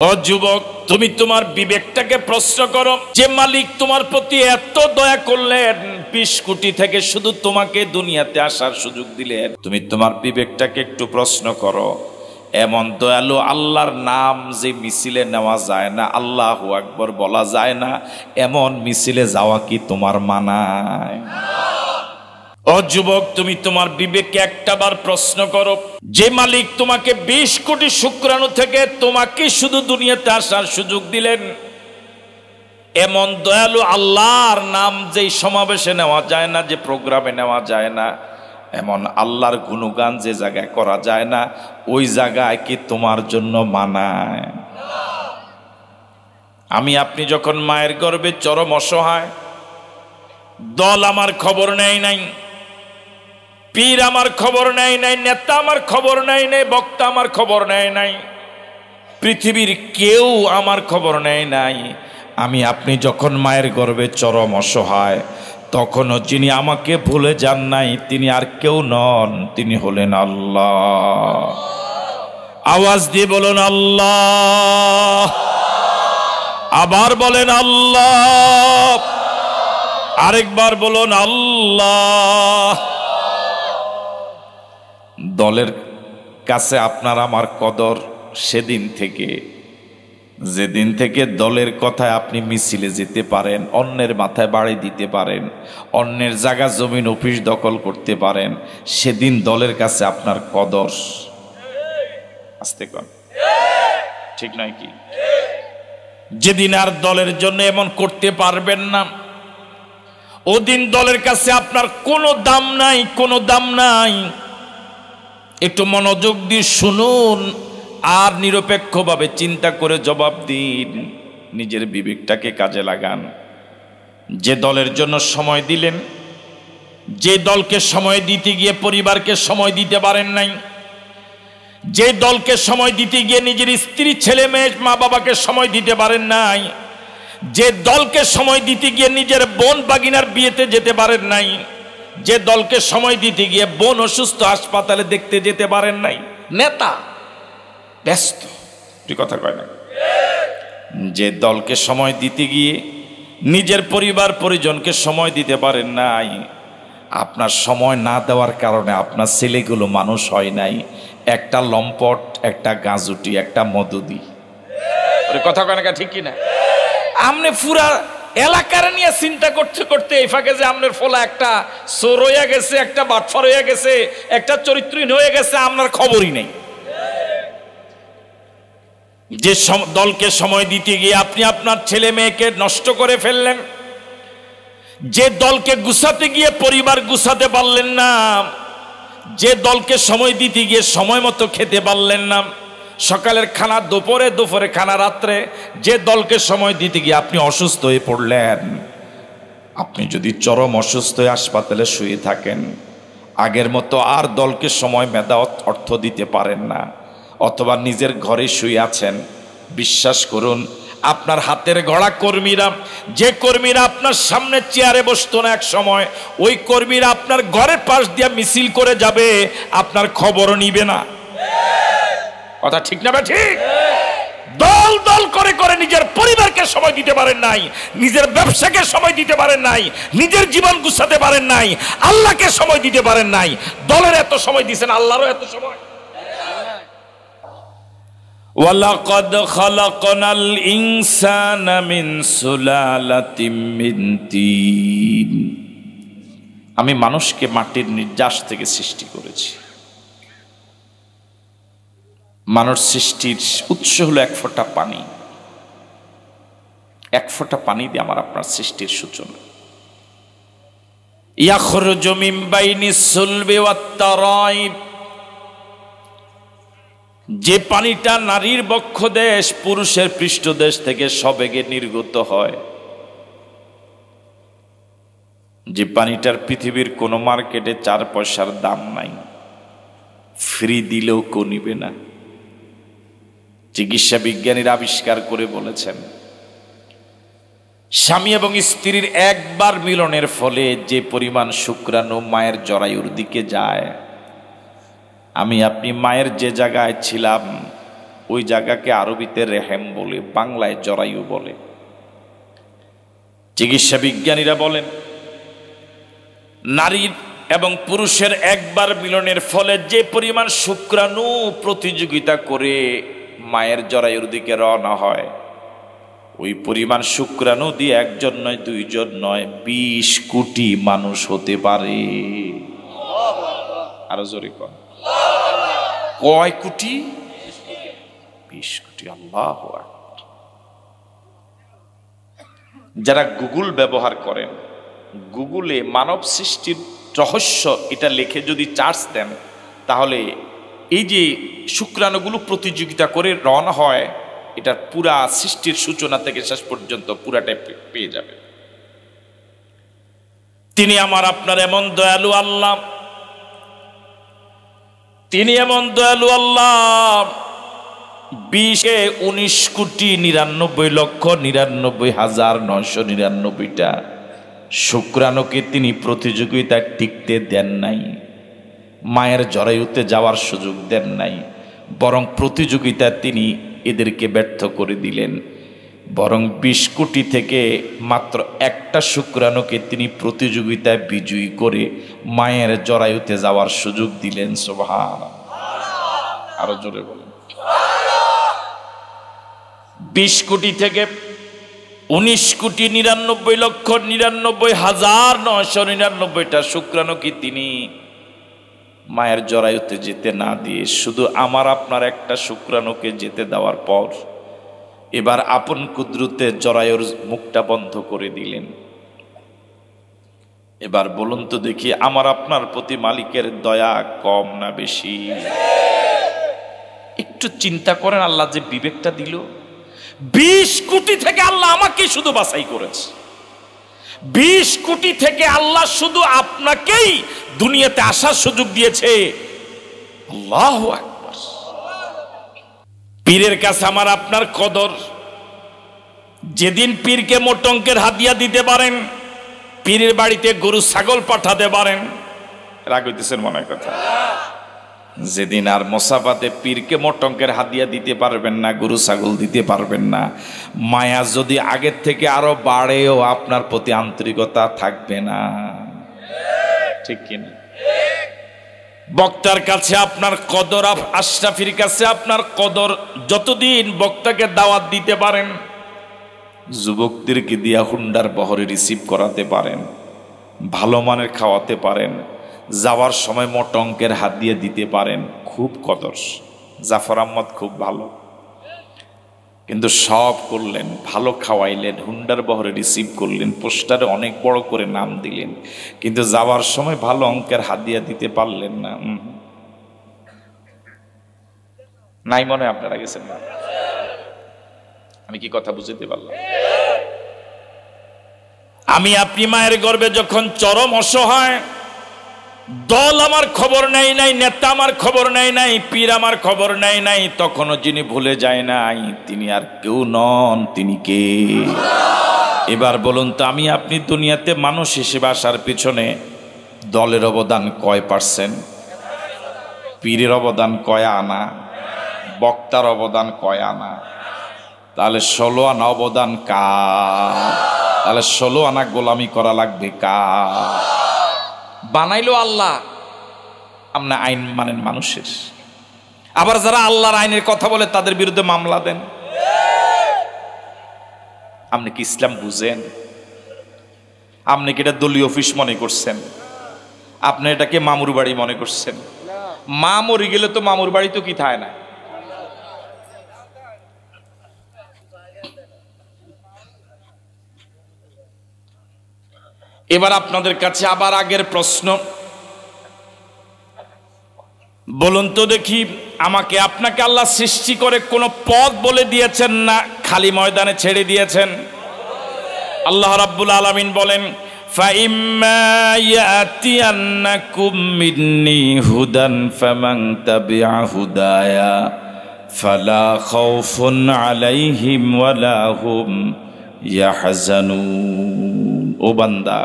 ও যুবক, তুমি তোমার বিবেকটাকে প্রশ্ন করো। যে মালিক তোমার প্রতি এত দয়া করলেন, 20 কোটি থেকে শুধু তোমাকে দুনিয়াতে আসার সুযোগ দিলেন, তুমি তোমার বিবেকটাকে একটু প্রশ্ন করো। এমন দয়ালু আল্লাহর নাম যে মিছিলে নেওয়া যায় না, আল্লাহু আকবার বলা যায় না, এমন মিছিলে যাওয়া কি তোমার মানায়? ও যুবক, তুমি তোমার বিবেককে একটাবার প্রশ্ন করো। যে মালিক তোমাকে 20 কোটি শুক্রাণু থেকে তোমাকে শুধু দুনিয়াতে আসার সুযোগ দিলেন, এমন দয়ালু আল্লাহর নাম যেই সমাবেশে নেওয়া যায় না, যে প্রোগ্রামে নেওয়া যায় না, এমন আল্লাহর গুণগান যে জায়গায় করা যায় না, ওই জায়গায় কি তোমার জন্য মানায়? আমি আপনি যখন মায়ের গর্ভে চরম অসহায়, দল আমার খবর নেয় নাই, পীর আমার খবর নেয় নাই, নেতা আমার খবর নেয় নাই, বক্তা আমার খবর নেয় নাই, পৃথিবীর কেউ আমার খবর নেয় নাই। আমি আপনি যখন মায়ের গর্ভে চরম অসহায়, তখনও যিনি আমাকে ভুলে যান নাই, তিনি আর কেউ নন, তিনি হলেন আল্লাহ। আওয়াজ দিয়ে বলুন আল্লাহ, আবার বলেন আল্লাহ, আরেকবার বলুন আল্লাহ। দলের কাছে আপনার আমার কদর সেদিন থেকে, যেদিন থেকে দলের কথায় আপনি মিছিলে যেতে পারেন, অন্যের মাথায় বাড়ি দিতে পারেন, অন্যের জায়গা জমিন অফিস দখল করতে পারেন, সেদিন দলের কাছে আপনার কদর। আস্তে কর, ঠিক নয় কি? যেদিন আর দলের জন্য এমন করতে পারবেন না, ওদিন দলের কাছে আপনার কোনো দাম নাই, কোনো দাম নাই। একটু মনোযোগ দিয়ে শুনুন আর নিরপেক্ষভাবে চিন্তা করে জবাব দিন, নিজের বিবেকটাকে কাজে লাগান। যে দলের জন্য সময় দিলেন, যে দলকে সময় দিতে গিয়ে পরিবারকে সময় দিতে পারেন নাই, যে দলকে সময় দিতে গিয়ে নিজের স্ত্রী, ছেলে মেয়ে, মা বাবাকে সময় দিতে পারেন নাই, যে দলকে সময় দিতে গিয়ে নিজের বোন বাগিনার বিয়েতে যেতে পারেন নাই, যে দলকে সময় দিতে গিয়ে বোন অসুস্থ হাসপাতালে দেখতে যেতে পারেন নাই, নেতা ব্যস্ত, কথা কয় না, যে দলকে সময় দিতে গিয়ে নিজের পরিবার পরিজনকে সময় দিতে পারেন নাই, আপনার সময় না দেওয়ার কারণে আপনার ছেলেগুলো মানুষ হয় নাই, একটা লম্পট, একটা গাজুটি, একটা মদুদি, কথা কয় না, ঠিক কিনা? আপনি পুরা এলাকার নিয়ে চিন্তা করতে করতে এই ফাঁকে যে আপনার ফলা একটা চোর হয়ে গেছে, একটা বাটফার হয়ে গেছে, একটা চরিত্রহীন হয়ে গেছে, আপনার খবরই নেই। যে দলকে সময় দিতে গিয়ে আপনি আপনার ছেলে মেয়েকে নষ্ট করে ফেললেন, যে দলকে গুছাতে গিয়ে পরিবার গুছাতে পারলেন না, যে দলকে সময় দিতে গিয়ে সময় মতো খেতে পারলেন না, সকালের খানা দুপুরে, দুপুরে খানা রাত্রে, যে দলকে সময় দিতে গিয়ে আপনি অসুস্থ হয়ে পড়লেন, আপনি যদি চরম অসুস্থ হয়ে হাসপাতালে শুয়ে থাকেন, আগের মতো আর দলকে সময়, মেধা, অর্থ দিতে পারেন না, অথবা নিজের ঘরে শুয়ে আছেন, বিশ্বাস করুন আপনার হাতের গড়া কর্মীরা, যে কর্মীরা আপনার সামনে চেয়ারে বসতো না এক সময়, ওই কর্মীরা আপনার ঘরের পাশ দিয়ে মিছিল করে যাবে, আপনার খবরও নিবে না। কথা ঠিক না? ঠিক। দল দল করে করে নিজের পরিবারকে সময় দিতে পারেন নাই, নিজের ব্যবসাকে সময় দিতে পারেন নাই, নিজের জীবন গুছাতে পারেন নাই, আল্লাহকে সময় দিতে পারেন নাই। দলের এত সময় দিয়েছেন, আল্লাহরও এত সময়। ওয়ালাকাদ খালাকনাল ইনসানা মিন সুলালাতিম মিন তিন। আমি মানুষকে মাটির নির্যাস থেকে সৃষ্টি করেছি। মানুষ সৃষ্টির উৎস হলো এক ফোঁটা পানি। এক ফোঁটা পানি দিয়ে আমার আপনার সৃষ্টির সূচনা। ইয়াখরুজু মিন বাইনিস সুলবি ওয়াত তারাইব। যে পানিটা নারীর বক্ষদেশ, পুরুষের পৃষ্ঠদেশ থেকে সবেগে নির্গত হয়, যে পানিটার পৃথিবীর কোনো মার্কেটে 4 পয়সার দাম নাই, ফ্রি দিলেও কেউ নিবে না। চিকিৎসা বিজ্ঞানীরা আবিষ্কার করে বলেছেন, স্বামী এবং স্ত্রীর একবার মিলনের ফলে যে পরিমাণ শুক্রাণু মায়ের জরায়ুর দিকে যায়, আমি আপনি মায়ের যে জায়গায় ছিলাম ওই জায়গাকে আরবিতে রেহেম বলে, বাংলায় জরায়ু বলে। চিকিৎসা বিজ্ঞানীরা বলেন নারীর এবং পুরুষের একবার মিলনের ফলে যে পরিমাণ শুক্রাণু প্রতিযোগিতা করে মায়ের জরায়ুর দিকে রওনা হয়, ওই পরিমাণ শুক্রাণু দিয়ে একজন নয়, দুইজন নয়, 20 কোটি মানুষ হতে পারে। আরো জোরে কর, কয় কোটি? 20 কোটি। আল্লাহু আকবার। যারা গুগল ব্যবহার করেন, গুগলে মানব সৃষ্টির রহস্য এটা লিখে যদি চার্জ দেন, তাহলে এই যে শুক্রাণুগুলো প্রতিযোগিতা করে রওনা হয়, এটার পুরা সৃষ্টির সূচনা থেকে শেষ পর্যন্ত পুরাটাই পেয়ে যাবে। তিনি আমার আপনার এমন দয়ালু আল্লাহ, তিনি এমন দয়ালু আল্লাহ, 19,99,99,999টা শুক্রাণুকে তিনি প্রতিযোগিতায় টিকতে দেন নাই, মায়ের জরায়ুতে যাওয়ার সুযোগ দেন নাই, বরং প্রতিযোগিতা তিনি এদেরকে ব্যর্থ করে দিলেন। বরং 20 কোটি থেকে মাত্র একটা শুক্রাণুকে তিনি প্রতিযোগিতায় বিজয়ী করে মায়ের জরায়ুতে যাওয়ার সুযোগ দিলেন। সুবহানাল্লাহ। আরো জোরে বলেন। 20 কোটি থেকে 19,99,99,999টা শুক্রাণুকে তিনি মায়ের জরায়ুতে যেতে না দিয়ে শুধু আমার আপনার একটা শুক্রাণুকে যেতে দেওয়ার পর এবার আপন কুদরতে জরায়ুর মুখটা বন্ধ করে দিলেন। এবার বলুন তো দেখি, আমার আপনার প্রতি মালিকের দয়া কম না বেশি? একটু চিন্তা করেন, আল্লাহ যে বিবেকটা দিল, 20 কোটি থেকে আল্লাহ আমাকে শুধু বাছাই করেছে। 20 কোটি থেকে আল্লাহ শুধু আপনাকেই দুনিয়াতে আসার সুযোগ দিয়েছে। আল্লাহু আকবার। পীরের কাছে আমার আপনার কদর। যেদিন পীরকে মোট অঙ্কের হাদিয়া দিতে পারেন, পীরের বাড়িতে গরু ছাগল পাঠাতে পারেন, রাগ হইতেছেন মনে হয় কথা। যেদিন আর মোসাফাতে পীরকে মোট অঙ্কের হাদিয়া দিতে পারবেন না, গরু ছাগল দিতে পারবেন না, মায়া যদি আগের থেকে আরো বাড়েও আপনার প্রতি আন্তরিকতা থাকবে না। ঠিক কিনা? বক্তার কাছে আপনার কদর, আশরাফির কাছে আপনার কদর। যতদিন বক্তাকে দাওয়াত দিতে পারেন, যুবকদেরকে দিয়া হুন্ডার বহরে রিসিভ করাতে পারেন, ভালো মানের খাওয়াতে পারেন, যাওয়ার সময় মোট অঙ্কের হাত দিয়ে দিতে পারেন, খুব কদর। জাফর আহমদ খুব ভালো, কিন্তু সব করলেন, ভালো খাওয়াইলেন, হুন্ডার বহরে রিসিভ করলেন, পোস্টারে অনেক বড় করে নাম দিলেন, কিন্তু যাওয়ার সময় ভালো অঙ্কের হাদিয়া দিতে পারলেন না। নাই মনে আপনারা গেছেন না? আমি কি কথা বুঝতে পারলাম? আমি আপনি মায়ের গর্ভে যখন চরম অসহায়, দল আমার খবর নেই নাই, নেতা আমার খবর নেই নাই, পীর আমার খবর নেই নাই, তখনও যিনি ভুলে যায় নাই তিনি আর কেউ নন, তিনি কে? এবার বলুন তো, আমি আপনি দুনিয়াতে মানুষ হিসেবে আসার পিছনে দলের অবদান কয় %? পীরের অবদান কয় আনা? বক্তার অবদান কয় আনা? তাহলে 16 আনা অবদান কার? তাহলে 16 আনা গোলামি করা লাগবে কার? বানাইলো আল্লাহ, আপনি আইন মানেন মানুষের। আবার যারা আল্লাহর আইনের কথা বলে তাদের বিরুদ্ধে মামলা দেন। আপনি কি ইসলাম বুঝেন? আপনি কি এটা দলীয় অফিস মনে করছেন? আপনি এটাকে মামুর বাড়ি মনে করছেন? মা মরে গেলে তো মামুর বাড়ি তো কি থাকে না। এবার আপনাদের কাছে আবার আগের প্রশ্ন, বলুন তো দেখি, আমাকে আপনাকে আল্লাহ সৃষ্টি করে কোন পথ বলে দিয়েছেন না খালি ময়দানে ছেড়ে দিয়েছেন? আল্লাহ রাব্বুল আলামিন বলেন, ফাইম্মা ইয়াতিয়ান্নাকুম মিন্নি হুদান ফামান তাবিআ হুদায়া ফালা খাউফুন আলাইহিম ওয়ালা হুম ইয়াহজানুন। ও বান্দা,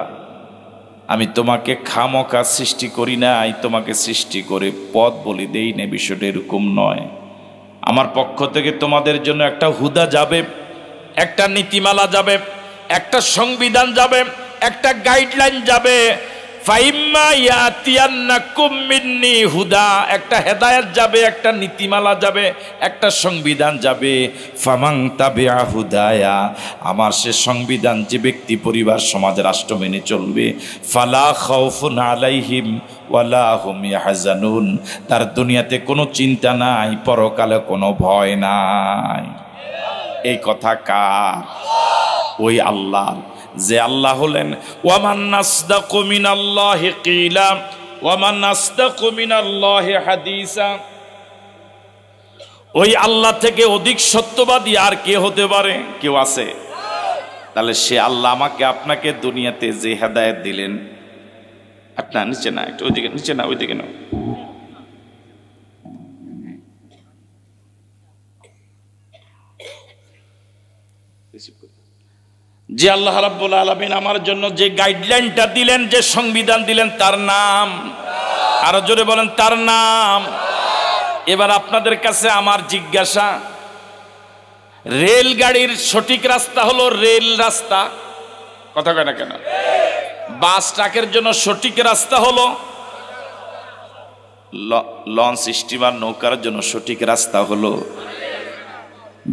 আমি তোমাকে খামকা সৃষ্টি করি নাই, তোমাকে সৃষ্টি করে পথ বলে দেই না। বিষয়টা এরকম নয়। আমার পক্ষ থেকে তোমাদের জন্য একটা হুদা যাবে, একটা নীতিমালা যাবে, একটা সংবিধান যাবে, একটা গাইডলাইন যাবে। ফাইম্মা ইয়াতিয়ান্নাকুম মিন্নি হুদা, একটা হেদায়েত যাবে, একটা নীতিমালা যাবে, একটা সংবিধান যাবে। ফামাং তাবিআ হুদায়া, আমার সে সংবিধান যে ব্যক্তি পরিবার সমাজ রাষ্ট্র মেনে চলবে, ফালা খাউফুন আলাইহিম ওয়ালা হুম ইয়াহজানুন, তার দুনিয়াতে কোনো চিন্তা নাই, পরকালে কোনো ভয় নাই। এই কথা কার? ওই আল্লাহ, যে আল্লাহ হলেন ওয়ামান নাসদাকু মিনাল্লাহি কিলা ওয়ামান নাসদাকু মিনাল্লাহি হাদিসা। ওই আল্লাহ থেকে অধিক সত্যবাদী আর কে হতে পারে? কেউ আছে? তাহলে সে আল্লাহ আমাকে আপনাকে দুনিয়াতে যে হেদায়েত দিলেন, আপনার নিচে না, একটু ওইদিকে, নিচে না, ওইদিকে না, যে আল্লাহ রাব্বুল আলামিন আমার জন্য যে গাইডলাইনটা দিলেন, যে সংবিধান দিলেন, তার নাম, আরো জোরে বলেন, তার নাম। এবার আপনাদের কাছে আমার জিজ্ঞাসা, রেলগাড়ির সঠিক রাস্তা হলো রেল রাস্তা, কথা কয় না কেন? বাস ট্রাকের জন্য সঠিক রাস্তা হলো, লঞ্চ স্টিমার নৌকার জন্য সঠিক রাস্তা হলো,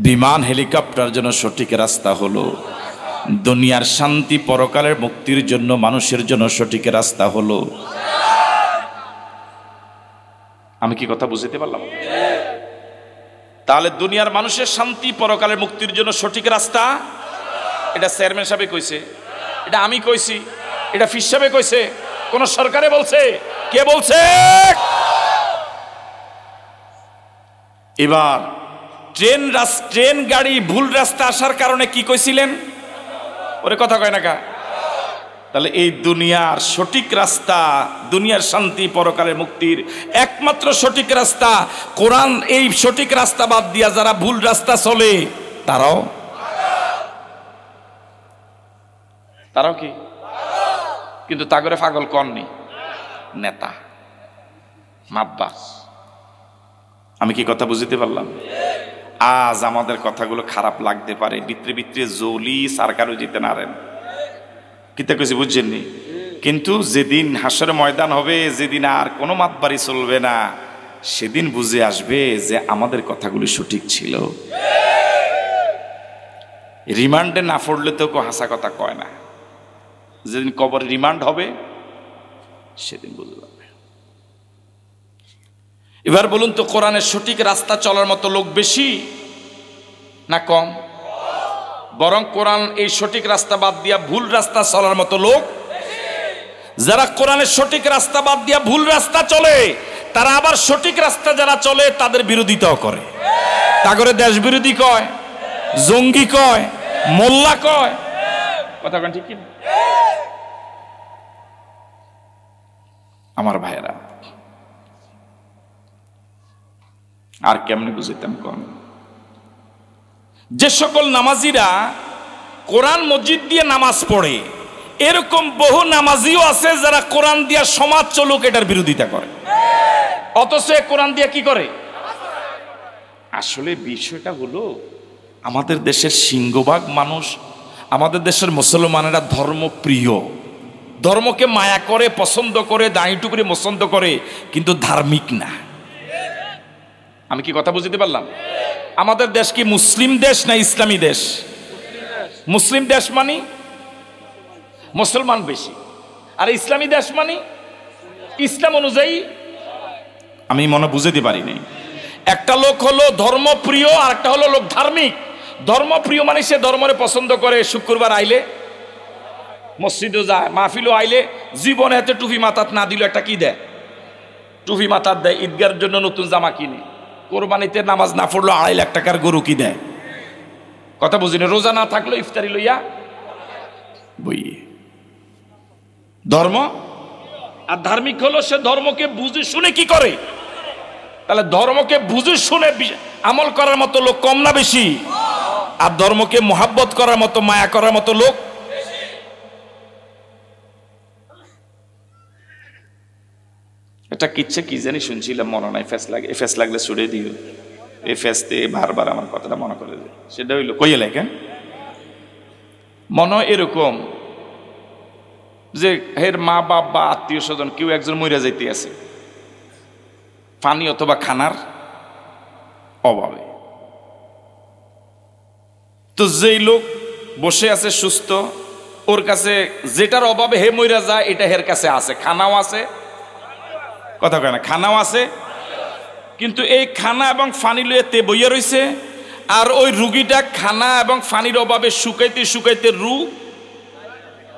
বিমান হেলিকপ্টার জন্য সঠিক রাস্তা হলো, দুনিয়ার শান্তি পরকালের মুক্তির জন্য মানুষের জন্য সঠিক রাস্তা হলো। আমি কি কথা বুঝতে পারলাম? তাহলে দুনিয়ার মানুষের শান্তি পরকালের মুক্তির জন্য সঠিক রাস্তা, এটা চেয়ারম্যান সাহেব কইছে, এটা আমি কইছি, এটা ফিস সাহেব কইছে, কোন সরকারে বলছে? কে বলছে? এবার ট্রেন গাড়ি ভুল রাস্তা আসার কারণে কি কইছিলেন? ওরে কথা কয় না কা? তাহলে এই দুনিয়ার সঠিক রাস্তা, দুনিয়ার শান্তি পরকালের মুক্তির একমাত্র সঠিক রাস্তা কোরআন। এই সঠিক রাস্তা বাদ দিয়া যারা ভুল রাস্তা চলে, তারাও কি? কিন্তু তাগরে পাগল কননি, নেতা মাব্বাস। আমি কি কথা বুঝতে পারলাম? আজ আমাদের কথাগুলো খারাপ লাগতে পারে, ভিতরে ভিতরে জলি সরকারও জিতে নারেন, কিতা কইছি বুঝছেননি? কিন্তু যেদিন হাসরের ময়দান হবে, যেদিন আর কোনো মাতবাড়ি চলবে না, সেদিন বুঝে আসবে যে আমাদের কথাগুলি সঠিক ছিল। রিমান্ডে না পড়লে তো কেউ হাসা কথা কয় না। যেদিন কবর রিমান্ড হবে সেদিন বুঝে যাবে। এবার বলুন তো, কোরআনের সঠিক রাস্তা চলার মতো লোক বেশি না কম? বরং কোরআন এই সঠিক রাস্তা বাদ দিয়া ভুল রাস্তা চলার মতো লোক। যারা কোরআনের সঠিক রাস্তা বাদ দিয়া ভুল রাস্তা চলে, তারা আবার সঠিক রাস্তা যারা চলে তাদের বিরোধিতাও করে। তাগরে দেশ বিরোধী কয়, জঙ্গি কয়, মোল্লা কয়, কথা কন ঠিক কি? আমার ভাইয়েরা, আর কেমনে বুঝাইতাম কোন? যে সকল নামাজিরা কোরআন মসজিদ দিয়ে নামাজ পড়ে, এরকম বহু নামাজিও আছে যারা কোরআন দিয়া সমাজ চলুক এটার বিরোধিতা করে, অথচ কোরআন দিয়া কি করে? আসলে বিষয়টা হলো, আমাদের দেশের সিংহভাগ মানুষ, আমাদের দেশের মুসলমানেরা ধর্মপ্রিয়, ধর্মকে মায়া করে, পছন্দ করে, দাঁড়িটু করে পছন্দ করে, কিন্তু ধার্মিক না। আমি কি কথা বুঝতে পারলাম? আমাদের দেশ কি মুসলিম দেশ না ইসলামী দেশ? মুসলিম দেশ মানে মুসলমান বেশি, আর ইসলামী দেশ মানে ইসলাম অনুযায়ী। আমি মনে বুঝতে পারি নাই। একটা লোক হলো ধর্মপ্রিয়, আর একটা হলো লোক ধার্মিক। ধর্মপ্রিয় মানে সে ধর্মরে পছন্দ করে, শুক্রবার আইলে মসজিদে যায়, মাহফিলও আইলে জীবনে হাতে টুপি মাথাত না দিল একটা কি দেয়? টুপি মাথাত দেয়। ঈদগার জন্য নতুন জামা কিনে, কোরবানিতে নামাজ না পড়লো 2.5 লাখ টাকার গরু কি দেয়? কথা বুঝিনি। রোজা না থাকলো ইফতারি লইয়া বই। ধর্ম আর ধার্মিক হলো সে ধর্মকে বুঝে শুনে কি করে। তাহলে ধর্মকে বুঝে শুনে আমল করার মতো লোক কম না বেশি? আর ধর্মকে মোহাব্বত করার মতো, মায়া করার মতো লোক। এটা কিচ্ছে কি জানি শুনছিলাম, মনে নাই, ফেস লাগলে ছুড়ে দিও। এই ফেস্তে বারবার আমার কথাটা মনে করে যায়, সেটা হইলো কইয়ে লেখেন মনে এরকম যে হের মা বাপ বা আত্মীয় স্বজন কেউ একজন মইরা যাইতে আছে পানি অথবা খানার অভাবে। তো যেই লোক বসে আছে সুস্থ, ওর কাছে যেটার অভাবে হে মইরা যায় এটা হের কাছে আছে, খানাও আছে, কথা কয় না, খানাও আছে। কিন্তু এই খানা এবং ফানি লইয়া তে বইয়া রইছে, আর ওই রুগীটা খানা এবং ফানির অভাবে শুকাইতে শুকাইতে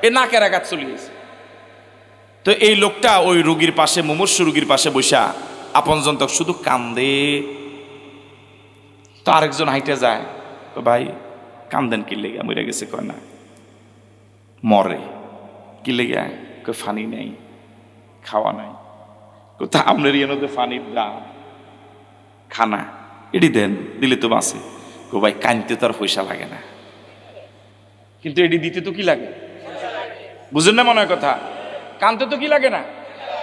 এ নাকের আঘাত চলে গেছে। তো এই লোকটা ওই রুগীর পাশে, মুমূর্ষ রুগীর পাশে বসা আপনজন তক শুধু কান্দে। তো আরেকজন হাইটে যায়, ভাই কান্দেন কি লেগে, মরে গেছে? কয় না, মরে কি লেগে? কই ফানি নেই, খাওয়া নাই। কোথা আপনার ইয়েতে ফানির দাম, খানা এটি দেন, দিলে তো বাঁচে। কো ভাই কানতে তো আর পয়সা লাগে না, কিন্তু এটি দিতে তো কি লাগে, বুঝেন না মনে হয় কথা? কানতে তো কি লাগে না,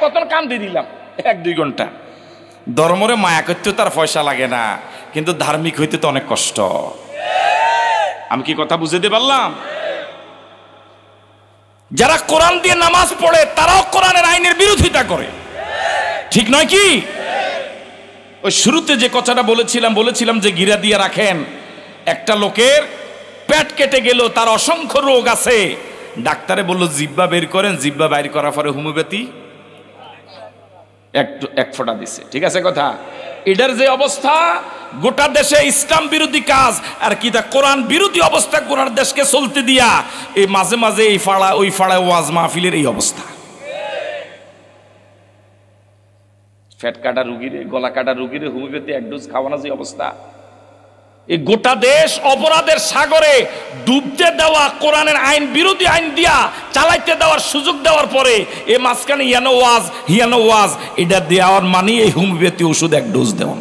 কত কান্দে দিলাম 1-2 ঘন্টা। ধর্মরে মায়া করতে তার পয়সা লাগে না, কিন্তু ধার্মিক হইতে তো অনেক কষ্ট। আমি কি কথা বুঝাতে পারলাম? যারা কোরআন দিয়ে নামাজ পড়ে তারাও কোরআনের আইনের বিরোধিতা করে, ঠিক নয় কি? ওই শুরুতে যে কথাটা বলেছিলাম যে গিরা দিয়ে রাখেন, একটা লোকের পেট কেটে গেল, তার অসংখ্য রোগ আছে, ডাক্তারে বলল জিব্বা বের করেন, জিব্বা বাইর করার পরে হোমিওপ্যাথি এক ফোঁটা দিছে, ঠিক আছে কথা? এটার যে অবস্থা, গোটা দেশে ইসলাম বিরোধী কাজ আর কি তা কোরআন বিরোধী অবস্থা গোটার দেশকে চলতে দিয়া এই মাঝে মাঝে এই ফাড়া ওই ফাড়ায় ওয়াজ মাহফিলের এই অবস্থা। ফ্যাট কাটা রুগীরে, গলা কাটা রুগীরে হোমিওপ্যাথি 1 ডোজ খাওয়ানো যে অবস্থা, এই গোটা দেশ অপরাধের সাগরে ডুবতে দেওয়া, কোরআনের আইন বিরোধী আইন দিয়া চালাইতে দেওয়ার সুযোগ দেওয়ার পরে এ মাঝখানে হিয়ানো ওয়াজ এটা দেওয়ার মানে এই হোমিওপ্যাথি ওষুধ 1 ডোজ দেওয়ান।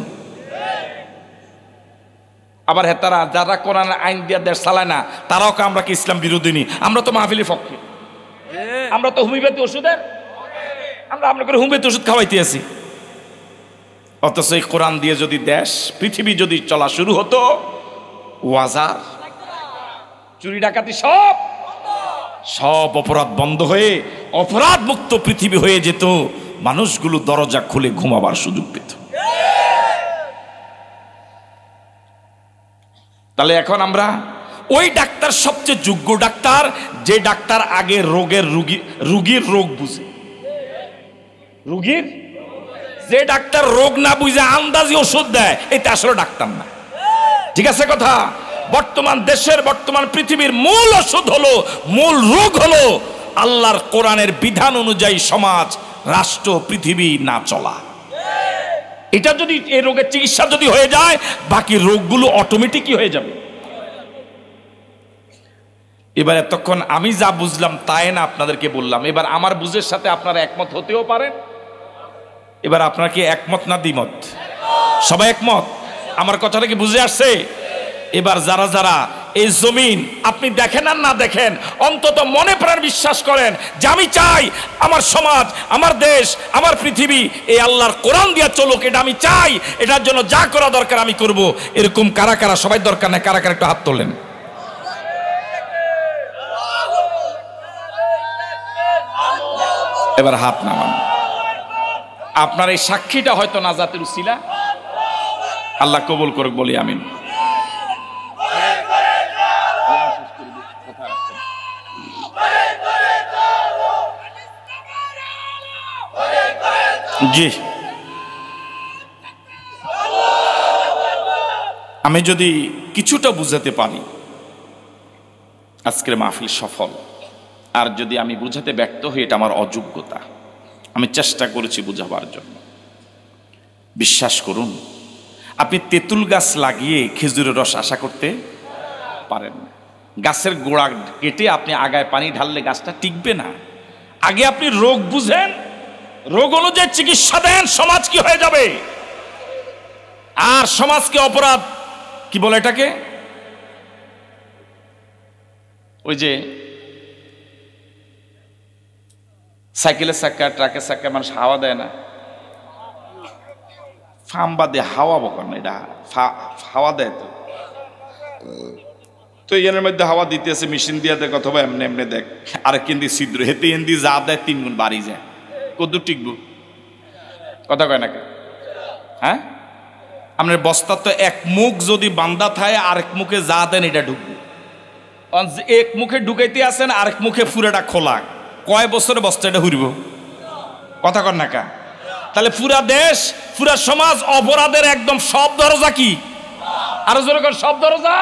আবার হেতারা যারা কোরআনের আইন দিয়া দেশ চালায় না, তারাও আমরা কি ইসলাম বিরোধী নি? আমরা তো মাহফিলের পক্ষে, আমরা তো হোমিওপ্যাথি ওষুধের, আমরা করে হোমিওপ্যাথি ওষুধ খাওয়াইতে আছি। অথচ এই কোরআন দিয়ে যদি দেশ পৃথিবী যদি চলা শুরু হতো, ওয়াজার চুরি ডাকাতি সব অপরাধ বন্ধ হয়ে অপরাধ মুক্ত পৃথিবী হয়ে যেত, মানুষগুলো দরজা খুলে ঘুমাবার সুযোগ পেত। তাহলে এখন আমরা ওই ডাক্তার সবচেয়ে যোগ্য ডাক্তার, যে ডাক্তার আগে রুগীর রোগ বুঝে, যে ডাক্তার রোগ না বুঝে আন্দাজি ওষুধ দেয়, এটা আসলে ডাক্তার না, ঠিক আছে কথা? বর্তমান পৃথিবীর মূল ওষুধ হলো, মূল রোগ হলো আল্লাহর কোরআনের বিধান অনুযায়ী সমাজ, রাষ্ট্র, পৃথিবী না চলা। এটা যদি এই রোগের চিকিৎসা যদি হয়ে যায়, বাকি রোগগুলো অটোমেটিকই হয়ে যাবে। এবার এতক্ষণ আমি যা বুঝলাম তাই না আপনাদেরকে বললাম, এবার আমার বুঝের সাথে আপনারা একমত হতেও পারেন। এবার আপনারা কি একমত না দ্বিমত? সবাই একমত? আমার কথাটা কি বুঝে আসছে? এবার যারা যারা এই জমিন আপনি দেখেন আর না দেখেন, অন্তত মনে প্রাণ বিশ্বাস করেন যে আমি চাই আমার সমাজ, আমার দেশ, আমার পৃথিবী এই আল্লাহর কোরআন দিয়া চলুক, এটা আমি চাই, এটার জন্য যা করা দরকার আমি করব, এরকম কারা কারা? সবাই দরকার নেই, কারা কারা একটু হাত তোলেন। এবার হাত নামান। আপনার এই সাক্ষীটা হয়তো নাজাতের উসিলা, আল্লাহ কবুল করুক, বলি আমিন। জি, আমি যদি কিছুটা বুঝাতে পারি আজকের মাহফিল সফল, আর যদি আমি বুঝাতে ব্যর্থ হই এটা আমার অযোগ্যতা। আমি চেষ্টা করেছি বুঝাবার জন্য। বিশ্বাস করুন, আপনি তেঁতুল গাছ লাগিয়ে খেজুরের রস আশা করতে পারেন না। গাছের গোড়া কেটে আপনি আগায় পানি ঢাললে গাছটা টিকবে না। আগে আপনি রোগ বুঝেন, রোগ অনুযায়ী চিকিৎসা দেন, সমাজ কি হয়ে যাবে। আর সমাজকে অপরাধ কি বলে এটাকে, ওই যে সাইকেলের চাক্কা, ট্রাকের চাক্কা মানুষ হাওয়া দেয় না, ফাম্বা দিয়ে হাওয়া বকর না, এটা হাওয়া দেয় তো। তো এর মধ্যে হাওয়া দিতেছে, মেশিন দিয়ে দেখ অথবা এমনি এমনি দেখ, আরেক কেন্দ্রে ছিদ্র, হেতে এন্দি যা দেয় 3 গুণ বাড়ি যায়। কদ্দুর টিকবো? কথা কয় নাকি? হ্যাঁ, আপনার বস্তা তো এক মুখ যদি বান্ধা থাকে, আরেক মুখে যা দেন এটা ঢুকবো। এক মুখে ঢুকাইতে আসেন, আরেক মুখে ফুরাটা খোলা, কয় বছরে বস্তাটা হুরব? কথা কর নাকা? তাহলে পুরা দেশ, পুরা সমাজ অপরাধের একদম সব দরজা কি? আরো জোরে কর, সব দরজা।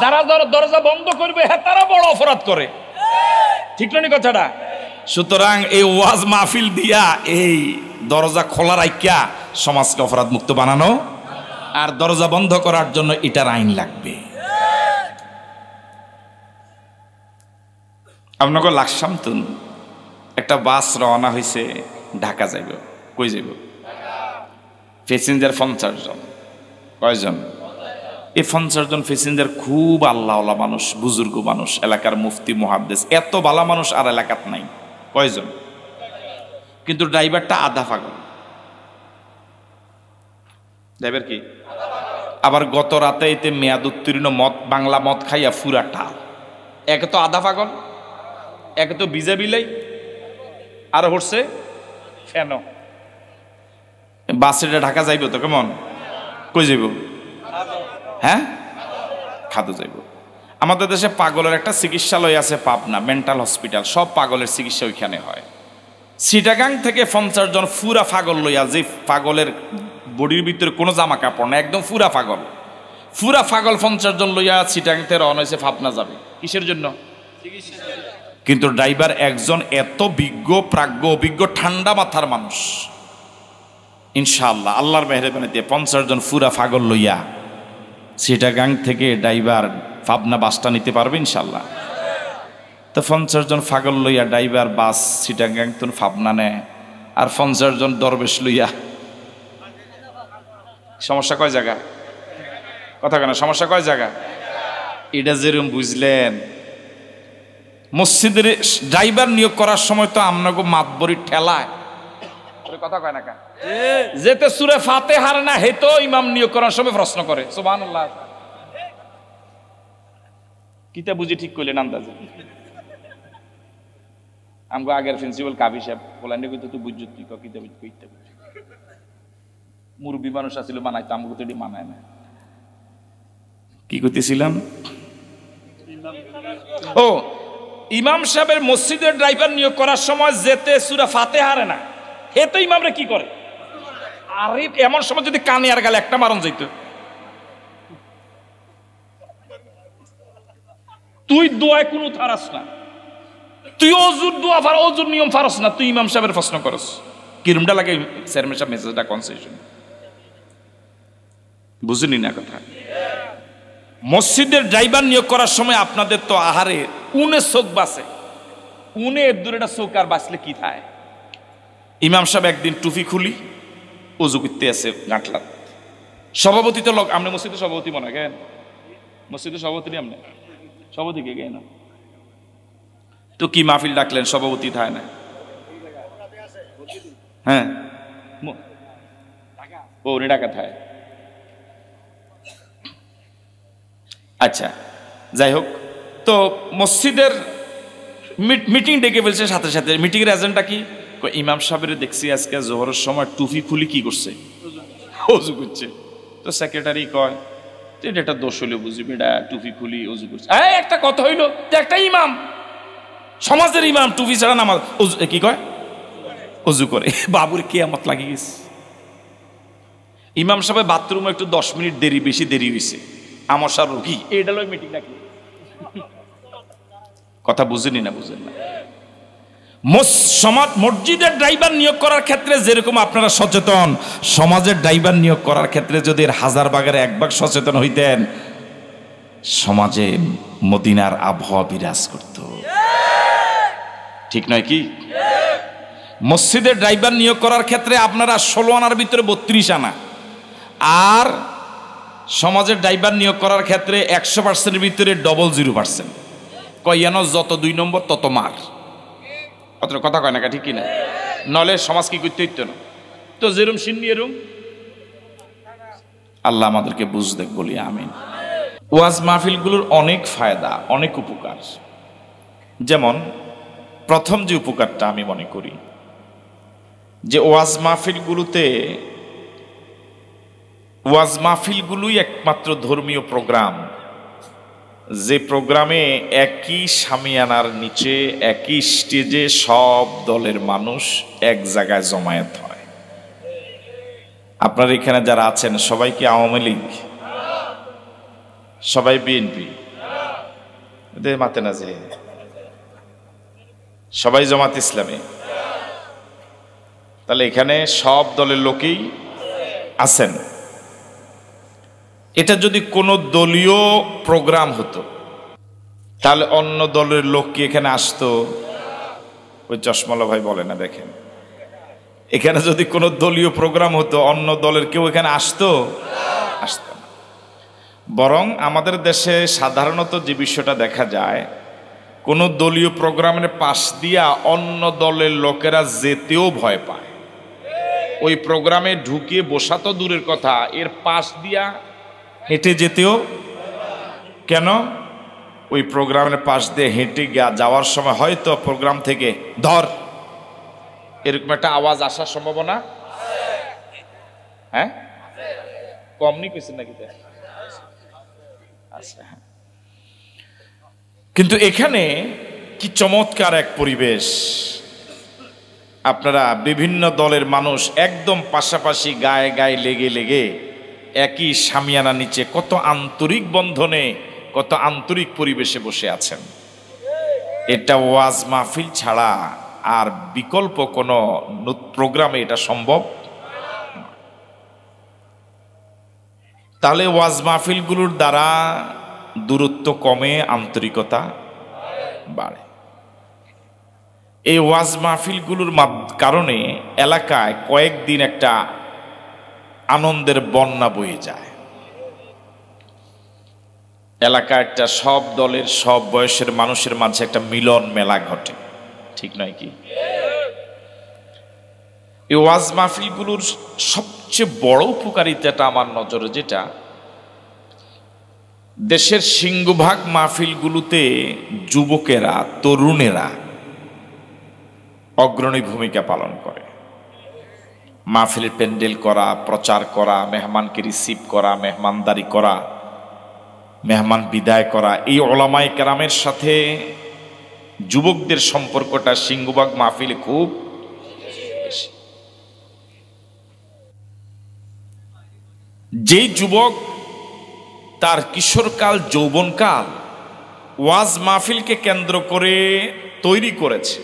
যারা দরজা বন্ধ করবে হ্যাঁ তারা বড় অপরাধ করে, ঠিক না কথাটা? সুতরাং এই ওয়াজ মাহফিল দিয়া এই দরজা খোলা রাখিয়া সমাজকে অপরাধ মুক্ত বানানো, আর দরজা বন্ধ করার জন্য এটার আইন লাগবে। আপনাকে লাকসাম তুন একটা বাস রওনা হয়েছে, ঢাকা যাইব। কই যাইব? প্যাসেঞ্জার 50 জন। কয়জন? এই 50 জন প্যাসেঞ্জার খুব আল্লাহওয়ালা মানুষ, বুজুর্গ মানুষ, এলাকার মুফতি মুহাদ্দিস, এত ভালো মানুষ আর এলাকাত নাই। কয়জন? কিন্তু ড্রাইভারটা আধা পাগল। ড্রাইভার কি? আবার গত রাতে এতে মেয়াদ উত্তীর্ণ মদ, বাংলা মদ খাইয়া ফুরা টাল। একে তো আধা পাগল, একে তো বিজা বিলাই, আর হচ্ছে ফেন। বাসে ঢাকা যাইব তো কেমন? কই যাইব? হ্যাঁ, খাদু যাইব। আমাদের দেশে পাগলের একটা চিকিৎসালয় আছে পাবনা, মেন্টাল হসপিটাল, সব পাগলের চিকিৎসা ওইখানে হয়। চিটাগাং থেকে 50 জন ফুরা পাগল লইয়া, যে পাগলের বডির ভিতরে কোনো জামা কাপড় না, একদম ফুরা পাগল, ফুরা পাগল 50 জন লইয়া চিটাগাং থেকে রওনা হয়েছে পাবনা যাবে। কিসের জন্য? কিন্তু ড্রাইভার একজন এত বিজ্ঞ, প্রাজ্ঞ, অভিজ্ঞ, ঠান্ডা মাথার মানুষ। ইনশাআল্লাহ আল্লাহর মেহেরবানিতে 50 জন ফুরা পাগল লইয়া চিটাগাং থেকে ড্রাইভার পাবনা বাসটা নিতে পারবে ইনশাআল্লাহ। তো 50 জন পাগল লইয়া ড্রাইভার বাস চিটাগাং তো পাবনা নেয়, আর 50 জন দরবেশ লইয়া। সমস্যা কয় জায়গা? কথা কেন? সমস্যা কয় জায়গা? এটা যেরকম বুঝলেন, মসজিদের ড্রাইভার নিয়োগ করার সময় তো আপনাকে মাতবরি ঠেলায়, কথা কয় না কা, যেতে সূরা ফাতিহার না হেতো ইমাম নিয়োগ করার সময় প্রশ্ন করে। সুবহানাল্লাহ, কিতা বুঝি ঠিক কইলেন আন্দাজে? আমগো আগের প্রিন্সিপাল কাবি সাহেব বলেন কইতো তুই বুঝছ, তুই কিতা বুঝ কইতে বুঝ। মুরব্বী মানুষ আছিল, মানাইতো, আমগো তো এটি মানায় না। কি কইতেছিলাম? ও, ইমাম সাহেবের মসজিদের ড্রাইভার নিয়োগ করার সময় যেতে সূরা ফাতিহা না হে তো ইমামরা কি করে? আরে এমন সময় যদি কানে আর গালে একটা মারণ যাইতো, তুই দোয়ায় কোনো থারাস না, তুই অজুর দোয়া ফার, অজুর নিয়ম ফারস না, তুই ইমাম সাহেবের প্রশ্ন করস। কিরমটা লাগে চেয়ারম্যান সাহেব মেসেজটা কনসেশন বুঝুনি না কথা? মসজিদের ড্রাইভার নিয়োগ করার সময় আপনাদের তো আহারে উনে চোখ বাসে, উনে দূরেটা চোখ আর বাঁচলে কি থাকে? ইমাম সাহেব একদিন টুপি খুলি অজু করতে আছে গাঁটলাত, সভাপতি তো লোক, আপনি মসজিদের সভাপতি মনে হয় কেন? মসজিদের সভাপতি আপনি সভাপতি কে কেন? তো কি মাহফিল ডাকলেন, সভাপতি থাকে না? হ্যাঁ, ও উনি ডাকা থাকে। আচ্ছা, যাই হোক, তো মসজিদের মিটিং ডেকে ফেলছে, সাথে সাথে মিটিংয়ের এজেন্ডা কি? ইমাম সাহেবের দেখছি আজকে জোহরের সময় টুপি খুলি কি করছে, অজু করছে। তো সেক্রেটারি কয় এটা দোষ হইলো, বুঝবি এটা টুপি খুলি অজু করছে। একটা কথা হইলো, একটা ইমাম, সমাজের ইমাম টুপি ছাড়া নামাজ কি কয়? অজু করে। বাবুর কিয়ামত লাগি গেছে। ইমাম সাহেব বাথরুমে একটু 10 মিনিট দেরি, বেশি দেরি হয়েছে, আমসার রোগী, এটা লয় মিটিং নাকি? কথা বুঝেনি না? বুঝেন না? সমাজ মসজিদের ড্রাইভার নিয়োগ করার ক্ষেত্রে যেরকম আপনারা সচেতন, সমাজের ড্রাইভার নিয়োগ করার ক্ষেত্রে যদি 1000 ভাগের 1 ভাগ সচেতন হইতেন, সমাজে মদিনার আবহাওয়া বিরাজ করত। ঠিক নয় কি? মসজিদের ড্রাইভার নিয়োগ করার ক্ষেত্রে আপনারা 16 আনার ভিতরে 32 আনা, আর সমাজের ড্রাইভার নিয়োগ করার ক্ষেত্রে 100% ভিতরে 00%। কয়ানো যত 2 নম্বর তত মার। অত কথা কয় না, ঠিক কিনা? নলে সমাজ কি করতে হইতো না? তো যেরম সিন্নি এরম আল্লাহ আমাদেরকে বুঝতে বলি আমিন। ওয়াজ মাহফিলগুলোর অনেক ফায়দা, অনেক উপকার। যেমন প্রথম যে উপকারটা আমি মনে করি যে ওয়াজ মাহফিলগুলোই একমাত্র ধর্মীয় প্রোগ্রাম, যে প্রোগ্রামে একই শামিয়ানার নিচে একই স্টেজে সব দলের মানুষ এক জায়গায় জমায়েত হয়। আপনার এখানে যারা আছেন সবাই কি আওয়ামী লীগ? সবাই বিএনপি? মাতে না যে সবাই জামাত ইসলামী? তাহলে এখানে সব দলের লোকই আছেন। এটা যদি কোনো দলীয় প্রোগ্রাম হতো তাহলে অন্য দলের লোক কি এখানে আসতো? ওই চশমালা ভাই বলে না, দেখেন, এখানে যদি কোনো দলীয় প্রোগ্রাম হতো অন্য দলের কেউ এখানে আসতো? আসতো না। বরং আমাদের দেশে সাধারণত যে বিষয়টা দেখা যায়, কোনো দলীয় প্রোগ্রামের পাশ দিয়া অন্য দলের লোকেরা যেতেও ভয় পায়। ওই প্রোগ্রামে ঢুকে বসা তো দূরের কথা, এর পাশ দিয়া হেঁটে যেতেও। কেন? ওই প্রোগ্রামের পাশ দিয়ে হেঁটে যাওয়ার সময় হয়তো প্রোগ্রাম থেকে ধর এরকম একটা আওয়াজ আসার সম্ভাবনা, হ্যাঁ, কম নি কইছেন নাকি? আচ্ছা, কিন্তু এখানে কি চমৎকার এক পরিবেশ! আপনারা বিভিন্ন দলের মানুষ একদম পাশাপাশি গায়ে গায়ে লেগে লেগে একই শামিয়ানা নিচে কত আন্তরিক বন্ধনে, কত আন্তরিক পরিবেশে বসে আছেন। এটা ওয়াজ মাহফিল ছাড়া আর বিকল্প কোনো প্রোগ্রামে এটা সম্ভব। তাহলে ওয়াজ মাহফিলগুলোর দ্বারা দূরত্ব কমে, আন্তরিকতা বাড়ে। এই ওয়াজ মাহফিলগুলোর কারণে এলাকায় কয়েকদিন একটা আনন্দের বন্যা বয়ে যায়। এলাকায় একটা সব দলের সব বয়সের মানুষের মাঝে একটা মিলন মেলা ঘটে, ঠিক নয় কি? এই ওয়াজ মাহফিলগুলোর সবচেয়ে বড় উপকারিতাটা আমার নজরে যেটা, দেশের সিংহভাগ মাহফিলগুলোতে যুবকেরা, তরুণেরা অগ্রণী ভূমিকা পালন করে। মাহফিলের প্যান্ডেল করা, প্রচার করা, মেহমানকে রিসিভ করা, মেহমানদারি করা, মেহমান বিদায় করা, এই ওলামায়ে কেরামের সাথে যুবকদের সম্পর্কটা সিংহভাগ মাহফিলে খুব বেশি। যেই যুবক তার কিশোরকাল, যৌবনকাল ওয়াজ মাহফিলকে কেন্দ্র করে তৈরি করেছে,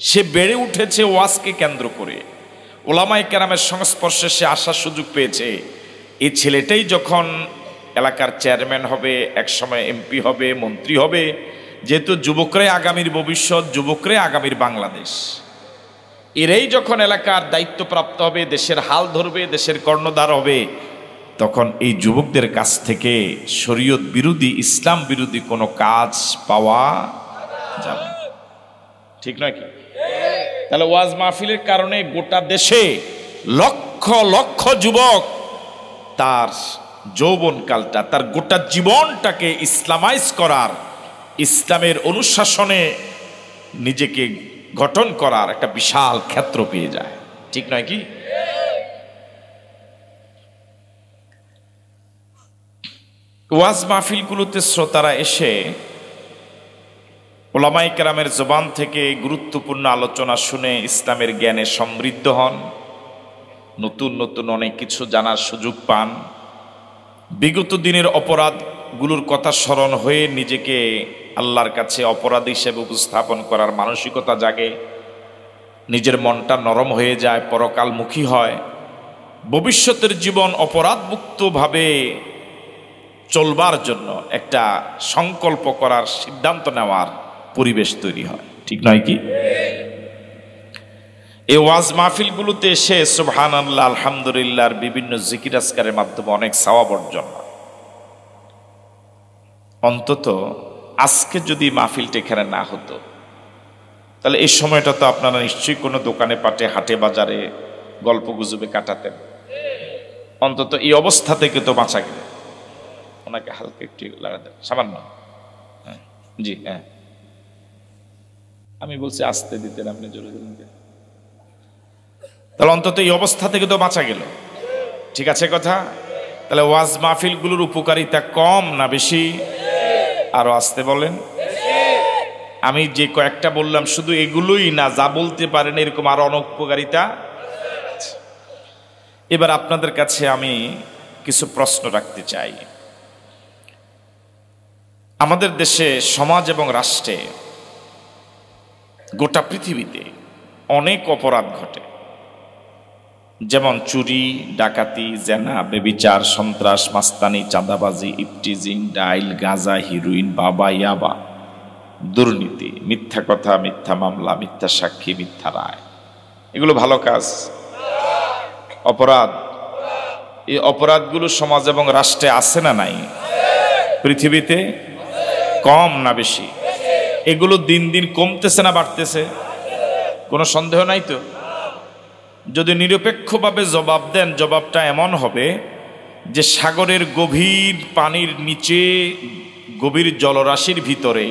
সে বেড়ে উঠেছে ওয়াজকে কেন্দ্র করে, ওলামায়ে কেরামের সংস্পর্শে সে আসার সুযোগ পেয়েছে, এই ছেলেটাই যখন এলাকার চেয়ারম্যান হবে, একসময় এমপি হবে, মন্ত্রী হবে, যেহেতু যুবকরাই আগামীর ভবিষ্যৎ, যুবকরাই আগামীর বাংলাদেশ, এরাই যখন এলাকার দায়িত্বপ্রাপ্ত হবে, দেশের হাল ধরবে, দেশের কর্ণধার হবে, তখন এই যুবকদের কাছ থেকে শরীয়ত বিরোধী, ইসলাম বিরোধী কোনো কাজ পাওয়া যাবে, ঠিক নয় কি? তাহলে ওয়াজ মাহফিলের কারণে গোটা দেশে লক্ষ লক্ষ যুবক তার যৌবনকালটা, তার গোটা জীবনটাকে ইসলামাইজ করার, ইসলামের অনুশাসনে নিজেকে গঠন করার একটা বিশাল ক্ষেত্র পেয়ে যায়, ঠিক নয় কি? ওয়াজ মাহফিলগুলোতে শ্রোতারা এসে ওলামায়ে কেরামের জবান থেকে গুরুত্বপূর্ণ আলোচনা শুনে ইসলামের জ্ঞানে সমৃদ্ধ হন, নতুন নতুন অনেক কিছু জানার সুযোগ পান, বিগত দিনের অপরাধগুলোর কথা স্মরণ হয়ে নিজেকে আল্লাহর কাছে অপরাধী হিসেবে উপস্থাপন করার মানসিকতা জাগে, নিজের মনটা নরম হয়ে যায়, পরকালমুখী হয়, ভবিষ্যতের জীবন অপরাধমুক্তভাবে চলবার জন্য একটা সংকল্প করার, সিদ্ধান্ত নেওয়ার পরিবেশ তৈরি হয়, ঠিক নয় কি? এই ওয়াজ মাহফিলগুলোতে এসে সুবহানাল্লাহ, আলহামদুলিল্লাহর বিভিন্ন জিকির আজকারের মাধ্যমে অনেক সওয়াব অর্জন হয়। অন্তত আজকে যদি মাহফিলটা এখানে না হতো তাহলে এই সময়টা তো আপনারা নিশ্চয়ই কোনো দোকানে পাটে, হাটে বাজারে গল্প গুজবে কাটাতেন। অন্তত এই অবস্থা থেকে তো বাঁচা গেল। ওনাকে হালকা একটু লাগাতে সামান্য। হ্যাঁ জি হ্যাঁ, আমি বলছি আসতে দিতেন, আপনি জোরে দিলেন। তাহলে অন্তত এই অবস্থা থেকে তো বাঁচা গেল। ঠিক আছে কথা? তাহলে ওয়াজ মাহফিলগুলোর উপকারিতা কম না বেশি? আরো আসতে বলেন। আমি যে কয়েকটা বললাম শুধু এগুলোই না, যা বলতে পারেন এরকম আরো অনেক উপকারিতা। এবার আপনাদের কাছে আমি কিছু প্রশ্ন রাখতে চাই। আমাদের দেশে, সমাজ এবং রাষ্ট্রে, গোটা পৃথিবীতে অনেক অপরাধ ঘটে, যেমন চুরি, ডাকাতি, জেনা, বেবিচার, সন্ত্রাস, মাস্তানি, চাঁদাবাজি, ইফটিজিং, ডাইল, গাঁজা, হিরোইন, বাবা, ইয়াবা, দুর্নীতি, মিথ্যা কথা, মিথ্যা মামলা, মিথ্যা সাক্ষী, মিথ্যা রায়। এগুলো ভালো কাজ, অপরাধ। এই অপরাধগুলো সমাজ এবং রাষ্ট্রে আছে না নাই? পৃথিবীতে কম না বেশি? এগুলো দিন দিন কমতেছে না বাড়তেছে? কোনো সন্দেহ নাই তো? যদি নিরপেক্ষভাবে জবাব দেন, জবাবটা এমন হবে যে সাগরের গভীর পানির নিচে, গভীর জলরাশির ভিতরে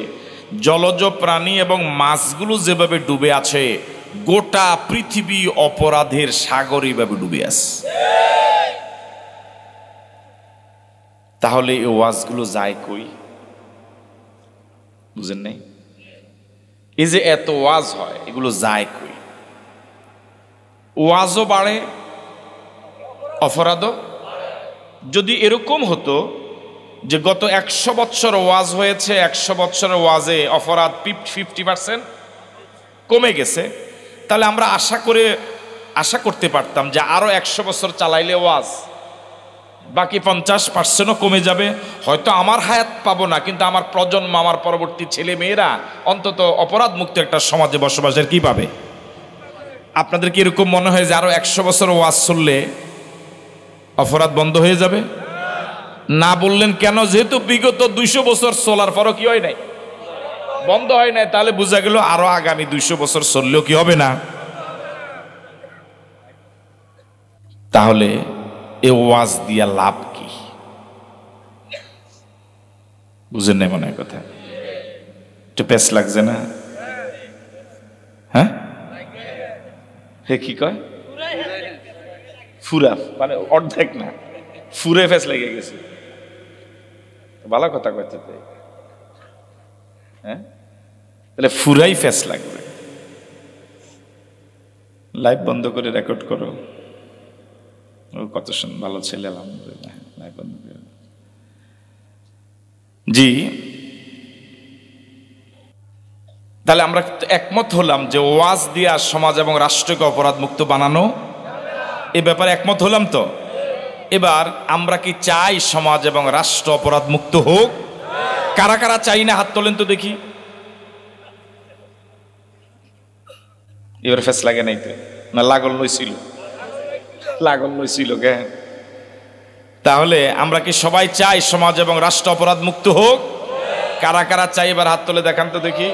জলজ প্রাণী এবং মাছগুলো যেভাবে ডুবে আছে, গোটা পৃথিবী অপরাধের সাগর এইভাবে ডুবে আছে। তাহলে এই ওয়াজগুলো যায় কই? বুঝেন নাই? এই যে এত ওয়াজ হয়, এগুলো যায় কই? ওয়াজও বাড়ে, অপরাধও। যদি এরকম হতো যে গত 100 বছর ওয়াজ হয়েছে, 100 বছরের ওয়াজে অপরাধ 50% কমে গেছে, তাহলে আমরা আশা করতে পারতাম যে আরো 100 বছর চালাইলে ওয়াজ বাকি 50%ও কমে যাবে। হয়তো আমার হায়াত পাবো না, কিন্তু আমার প্রজন্ম, আমার পরবর্তী ছেলে মেয়েরা অন্তত অপরাধ মুক্ত একটা সমাজে বসবাসের কি পাবে? আপনাদের কি এরকম মনে হয় যে আরো 100 বছর ওয়াজ চললে অপরাধ বন্ধ হয়ে যাবে? না বললেন কেন? যেহেতু বিগত 200 বছর চলার পরও কি হয় নাই, বন্ধ হয় নাই, তাহলে বোঝা গেল আরো আগামী 200 বছর চললেও কি হবে না। তাহলে এ ওয়াজ দিয়া লাভ কি? বুঝেন নাই মনে হয় কথা? একটু পেস লাগছে না? হ্যাঁ হে কি কয়? ফুরা মানে অর্ধেক না, ফুরে ফেস লেগে গেছে। ভালো কথা কইতে, হ্যাঁ তাহলে ফুরাই ফেস লাগবে। লাইভ বন্ধ করে রেকর্ড করো। ও কত ভালো ছেলে, আলহামদুলিল্লাহ। লাইভ বন্ধ করে। জি, তাহলে আমরা একমত হলাম যে ওয়াজ দিয়া সমাজ এবং রাষ্ট্রকে অপরাধ মুক্ত বানানো, এ ব্যাপারে একমত হলাম তো? এবার আমরা কি চাই সমাজ এবং রাষ্ট্র অপরাধ মুক্ত হোক? কারা কারা চাই না হাত তোলেন তো দেখি। এবার ফেস লাগে নাই তো? না লাগল লইছিল? লাগল লইছিল কে? তাহলে আমরা কি সবাই চাই সমাজ এবং রাষ্ট্র অপরাধ মুক্ত হোক? কারা কারা চাই এবার হাত তোলে দেখান তো দেখি।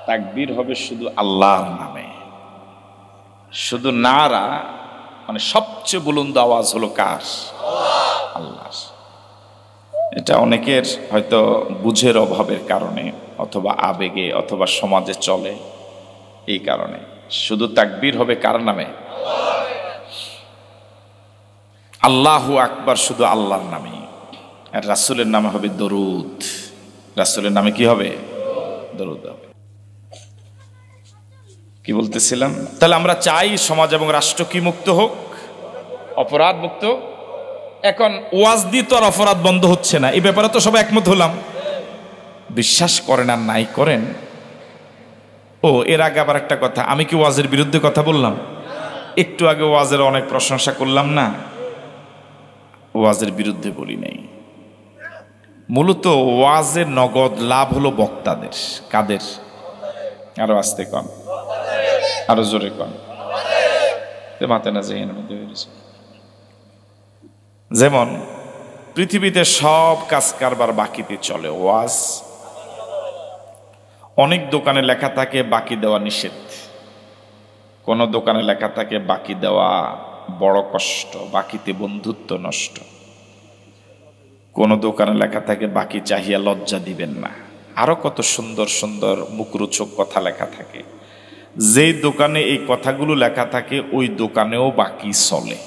তাকবীর হবে শুধু আল্লাহর নামে, শুধু নারা, মানে সবচেয়ে বুলন্দ আওয়াজ হলো কার? আল্লাহ। এটা অনেকের হয়তো বুঝের অভাবের কারণে, অথবা আবেগে, অথবা সমাজে চলে, এই কারণে শুধু তাকবীর হবে কার নামে? আল্লাহু আকবার শুধু আল্লাহর নামে। আর রাসূলের নামে হবে দরুদ। রাসূলের নামে কি হবে? দরুদ হবে। কি বলতেছিলাম? তাহলে আমরা চাই সমাজ এবং রাষ্ট্র কি মুক্ত হোক? অপরাধ মুক্ত। এখন ওয়াজ দিয়ে তো আর অপরাধ বন্ধ হচ্ছে না, এই ব্যাপারে তো সবাই একমত হলাম। বিশ্বাস করেন আর নাই করেন। ও এর আগে আবার একটা কথা, আমি কি ওয়াজের বিরুদ্ধে কথা বললাম? একটু আগে ওয়াজের অনেক প্রশংসা করলাম না? ওয়াজের বিরুদ্ধে বলি নাই। মূলত ওয়াজের নগদ লাভ হলো বক্তাদের। কাদের? আরো আস্তে কন, আরো জোরে কন। মাতে না যাই। যেমন পৃথিবীতে সব কাজ কারবার বাকিতে চলে, ওয়াজ। অনেক দোকানে লেখা থাকে বাকি দেওয়া নিষেধ, কোন দোকানে লেখা থাকে বাকি দেওয়া বড় কষ্ট, বাকিতে বন্ধুত্ব নষ্ট। কোন দোকানে লেখা থাকে বাকি চাহিয়া লজ্জা দিবেন না। আরো কত সুন্দর সুন্দর মুখরোচক কথা লেখা থাকে। যেই দোকানে এই কথাগুলো লেখা থাকে ওই দোকানেও বাকি চলে।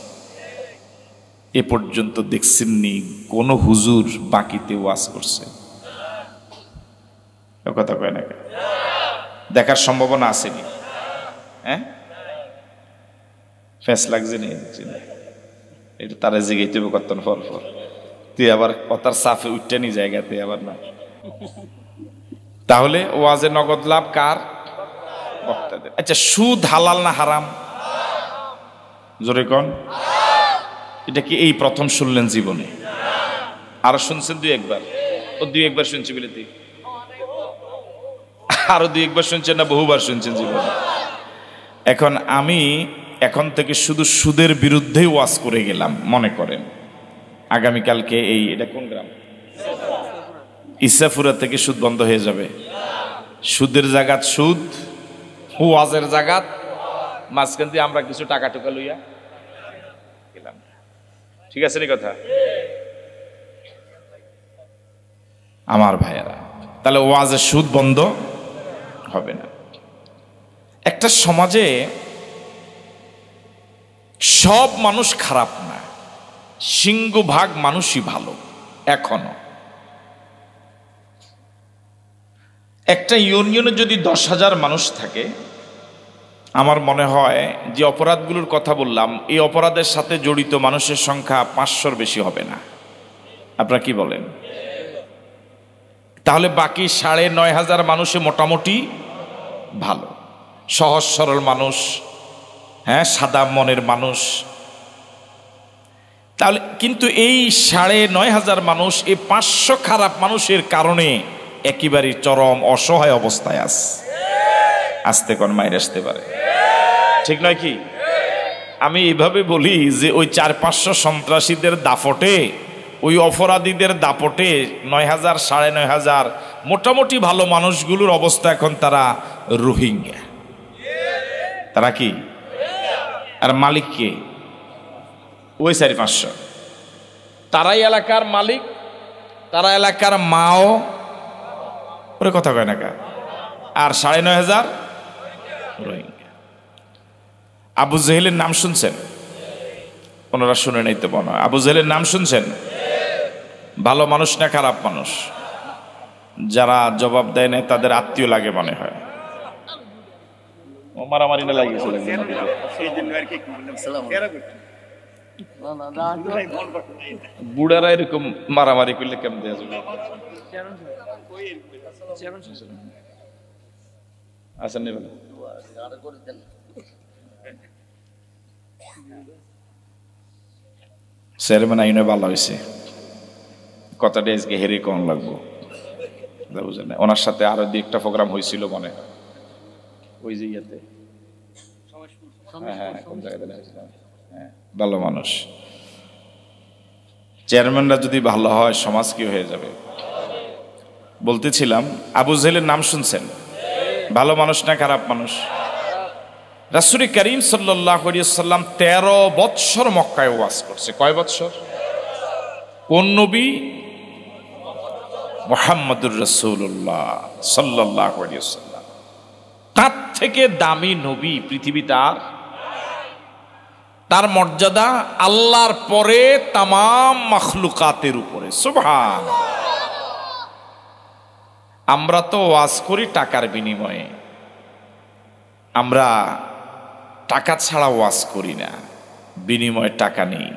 এ পর্যন্ত দেখছেননি কোন হুজুর বাকিতে ওয়াজ করছে? কথা কয় না, দেখার সম্ভাবনা আসেনি? হ্যাঁ, ফেস লাগছে নি? এটা তারা জিগাইতে হবে কত ফর ফর, তুই আবার কথার সাফে উঠতে নি জায়গাতে আবার না। তাহলে ওয়াজে নগদ লাভ কার? বক্তাদের। আচ্ছা, সুদ হালাল না হারাম? জোরে কোন। এটা কি এই প্রথম শুনলেন জীবনে? আরো শুনছেন দুই একবার? ও দুই একবার শুনছি বলে তুই আরো দুই একবার শুনছেন না বহুবার শুনছেন জীবনে? এখন আমি এখন থেকে শুধু সুদের বিরুদ্ধেই ওয়াজ করে গেলাম, মনে করেন আগামীকালকে এই, এটা কোন গ্রাম, ইসাফুরা থেকে সুদ বন্ধ হয়ে যাবে। সুদের জায়গাত সুদ, ওয়াজের জায়গাত, মাঝখান দিয়ে আমরা কিছু টাকা টুকা লইয়া গেলাম। ঠিক আছে নি কথা আমার ভাইয়েরা? তাহলে ওয়াজের সুদ বন্ধ হবে না। একটা সমাজে সব মানুষ খারাপ না, সিংহভাগ মানুষই ভালো। এখনো একটা ইউনিয়নে যদি 10,000 মানুষ থাকে, আমার মনে হয় যে অপরাধগুলোর কথা বললাম এই অপরাধের সাথে জড়িত মানুষের সংখ্যা 500-র বেশি হবে না। আপনারা কি বলেন? তাহলে বাকি 9,500 মানুষে মোটামুটি ভালো, সহজ সরল মানুষ, হ্যাঁ, সাদা মনের মানুষ। তাহলে কিন্তু এই 9,500 মানুষ, এই 500 খারাপ মানুষের কারণে একেবারে চরম অসহায় অবস্থায় আছে। আসতে কোন মাইর আসতে পারে, ঠিক নয় কি? আমি এইভাবে বলি যে ওই 400-500 সন্ত্রাসীদের দাপটে, ওই অপরাধীদের দাপটে 9,000 9,500 মোটামুটি ভালো মানুষগুলোর অবস্থা এখন তারা রোহিঙ্গা। তারা কি? আর মালিক কে? ওই 400-500, তারাই এলাকার মালিক, তারা এলাকার মাও, ওরে কথা কয় না কা। আর 9,500 রোহিঙ্গা। আবু জেহেলের নাম শুনছেন? ওনারা শুনে নাই তো মনে হয়। আবু জেহেলের নাম শুনছেন? ভালো মানুষ না খারাপ মানুষ? যারা জবাব দেয় না তাদের আত্মীয় লাগে মনে হয়। মারামারি না লাগিয়েছিল বুড়ারা, এরকম মারামারি করলে কেমন দেওয়া যাবে? আছেন নি বলে চেয়ারম্যান আইনে ভালো হয়েছে, কথাটা আজকে হেরে কম লাগবো, বুঝলেন? ওনার সাথে আরো একটা প্রোগ্রাম হয়েছিল মনে হয় ওই যে ইয়াতে, হ্যাঁ কোন জায়গাতে হয়েছিল। হ্যাঁ, ভালো মানুষ। চেয়ারম্যানরা যদি ভালো হয় সমাজ কি হয়ে যাবে? বলতেছিলাম, আবু জেহেলের নাম শুনছেন? ভালো মানুষ না খারাপ মানুষ? রাসূল করিম সাল্লাল্লাহু আলাইহি ওয়াসাল্লাম 13 বৎসর মক্কায় ওয়াজ করছে। কয় বৎসর? কোন নবী? মুহাম্মদুর রাসূলুল্লাহ সাল্লাল্লাহু আলাইহি ওয়াসাল্লাম। তার থেকে দামি নবী পৃথিবীতে আর? তার মর্যাদা আল্লাহর পরে তামাম মাখলুকাতের উপরে। সুবহানাল্লাহ। আমরা তো ওয়াজ করি টাকার বিনিময়ে, আমরা টাকা ছাড়া ওয়াজ করি না, বিনিময়ে টাকা নেই।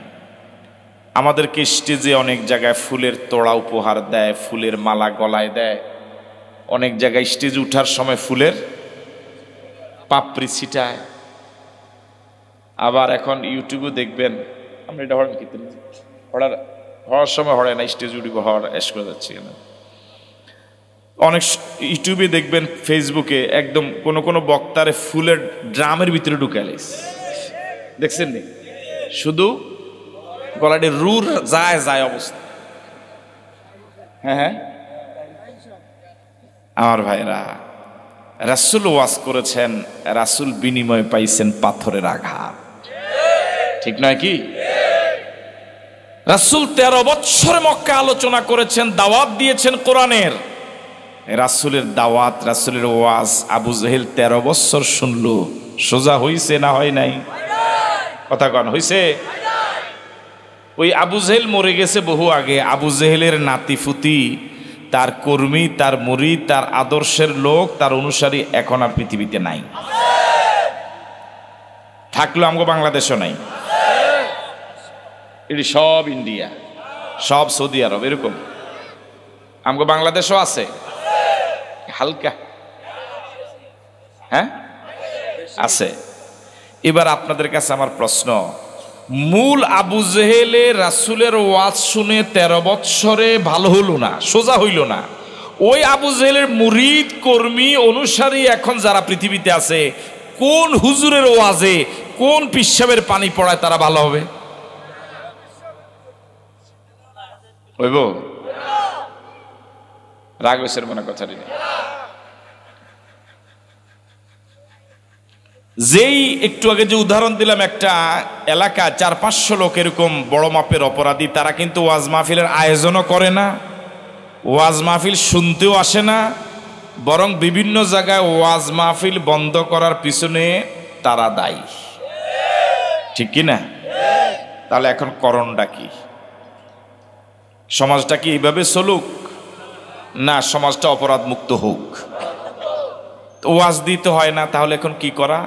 আমাদেরকে স্টেজে অনেক জায়গায় ফুলের তোড়া উপহার দেয়, ফুলের মালা গলায় দেয়, অনেক জায়গায় স্টেজে উঠার সময় ফুলের পাপড়ি ছিটায়। আবার এখন ইউটিউবে দেখবেন, আমরা এটা হওয়ার সময় হড়ে না, স্টেজ উঠিব হওয়ার এস করে যাচ্ছি কেন। অনেক ইউটিউবে দেখবেন, ফেসবুকে একদম কোনো বক্তারে ফুলের ড্রামের ভিতরে ঢুকাইলিস, দেখছেন নি? শুধু গলাটি রুর যায় যায় অবস্থা। হ্যাঁ হ্যাঁ আমার ভাইরা, রাসূল ওয়াজ করেছেন, রাসূল বিনিময় পাইছেন পাথরের আঘাত, ঠিক নয় কি? রাসূল 13 বছর মক্কা আলোচনা করেছেন, দাওয়াত দিয়েছেন কোরআনের। রাসূলের দাওয়াত, রাসূলের ওয়াজ আবু জেহেল 13 বছর শুনলো। সোজা হইছে না হয় নাই? কথা কন, হইছে? ওই আবু জেহেল মরে গেছে বহু আগে। আবু জেহেলের নাতিফুতি, তার কর্মী, তার মুরিদ, তার আদর্শের লোক, তার অনুসারী এখন আর পৃথিবীতে নাই। থাকলো আমগো বাংলাদেশও নাই, এটি সব ইন্ডিয়া, সব সৌদি আরব, এরকম। আমগো বাংলাদেশও আছে হালকা, হ্যাঁ আছে। এবার আপনাদের কাছে আমার প্রশ্ন, মূল আবু জেহেলে রাসূলের ওয়াজ শুনে 13 বৎসরে ভালো হলো না, সোজা হইল না। ওই আবু জেহেলের মুরিদ, কর্মী, অনুসারী এখন যারা পৃথিবীতে আছে, কোন হুজুরের ওয়াজে, কোন পিশাবের পানি পড়ায় তারা ভালো হবে? হইব? রাগ হইছে মনে কথাটি নেই। যেই একটু আগে যে উদাহরণ দিলাম, একটা এলাকা 400-500 লোক এরকম বড় মাপের অপরাধী, তারা কিন্তু ওয়াজ মাহফিলের আয়োজনও করে না, ওয়াজ মাহফিল শুনতেও আসে না, বরং বিভিন্ন জায়গায় ওয়াজ মাহফিল বন্ধ করার পিছনে তারা দায়ী, ঠিক কি না? তাহলে এখন করণটা কি? সমাজটা কি এইভাবে চলুক, না সমাজটা অপরাধ মুক্ত হোক? ওয়াজ দিতে হয় না, তাহলে এখন কি করা?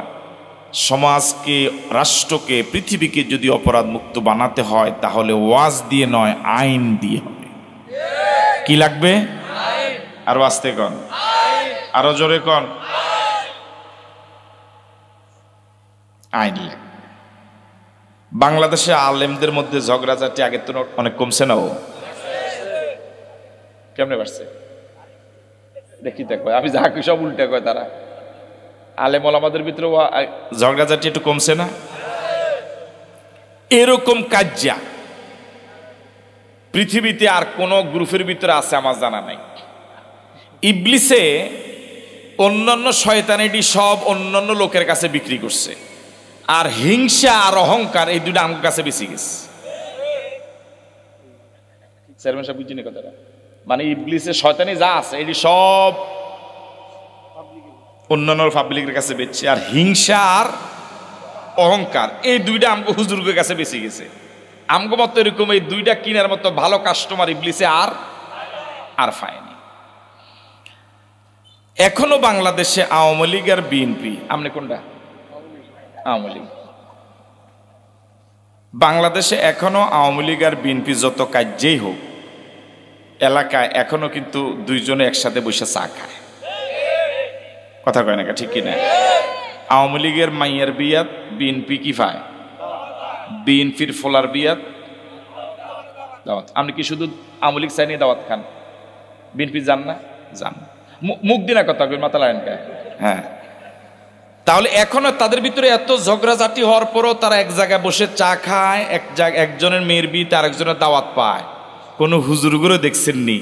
সমাজকে, রাষ্ট্রকে, পৃথিবীকে যদি অপরাধ মুক্ত বানাতে হয়, তাহলে ওয়াজ দিয়ে নয়, আইন দিয়ে হবে। কি লাগবে? আরো আস্তে কন, আরো জোরে কন। আইন লাগবে। বাংলাদেশে আলেমদের মধ্যে ঝগড়াঝাটি আগের তো অনেক কমছে না? ও কেমনে বাড়ছে দেখি, দেখো আমি যা কি সব উল্টা কয় তারা। আলেম ওলামাদের ভিতরে ঝগড়াঝাটি একটু কমছে না? এরকম কাজ্জা পৃথিবীতে আর কোন গ্রুপের ভিতরে আছে আমার জানা নাই। ইবলিসে অন্যান্য শয়তানেটি সব অন্যান্য লোকের কাছে বিক্রি করছে, আর হিংসা আর অহংকার এই দুটো আমার কাছে বেশি গেছে। চেয়ারম্যান সাহেব বুঝিনি কথাটা? মানে ইবলিসের শয়তানি যা আছে এটি সব অন্যান্য পাবলিকের কাছে বেচছে, আর হিংসা আর অহংকার এই দুইটা আমগো হুজুরের কাছে বেশি গেছে। আমগো মতো এরকম এই দুইটা কিনার মতো ভালো কাস্টমার ইবলিসে আর পায়নি। এখনো বাংলাদেশে আওয়ামী লীগ আর বিএনপি, আমনে কোনটা? আওয়ামী লীগ। বাংলাদেশে এখনো আওয়ামী লীগ আর বিএনপি যত কাজেই হোক, এলাকায় এখনো কিন্তু দুইজনে একসাথে বসে চা খায়। কথা কয় না, ঠিক কিনা? আওয়ামী লীগের মাইয়ার বিয়াত বিএনপি কি পায়? বিএনপির ফোলার বিয়াত দাওয়াত। আপনি কি শুধু আওয়ামী লীগ চাই নিয়ে দাওয়াত খান? বিএনপি যান না? যান। মুখ দিনা কথা কই, মাথা লাইন খায়। হ্যাঁ, তাহলে এখনো তাদের ভিতরে এত ঝগড়াঝাটি হওয়ার পরও তারা এক জায়গায় বসে চা খায়, একজনের মেয়ের বিয়েতে আরেকজনের দাওয়াত পায়। কোনো হুজুরগুলো দেখছেননি?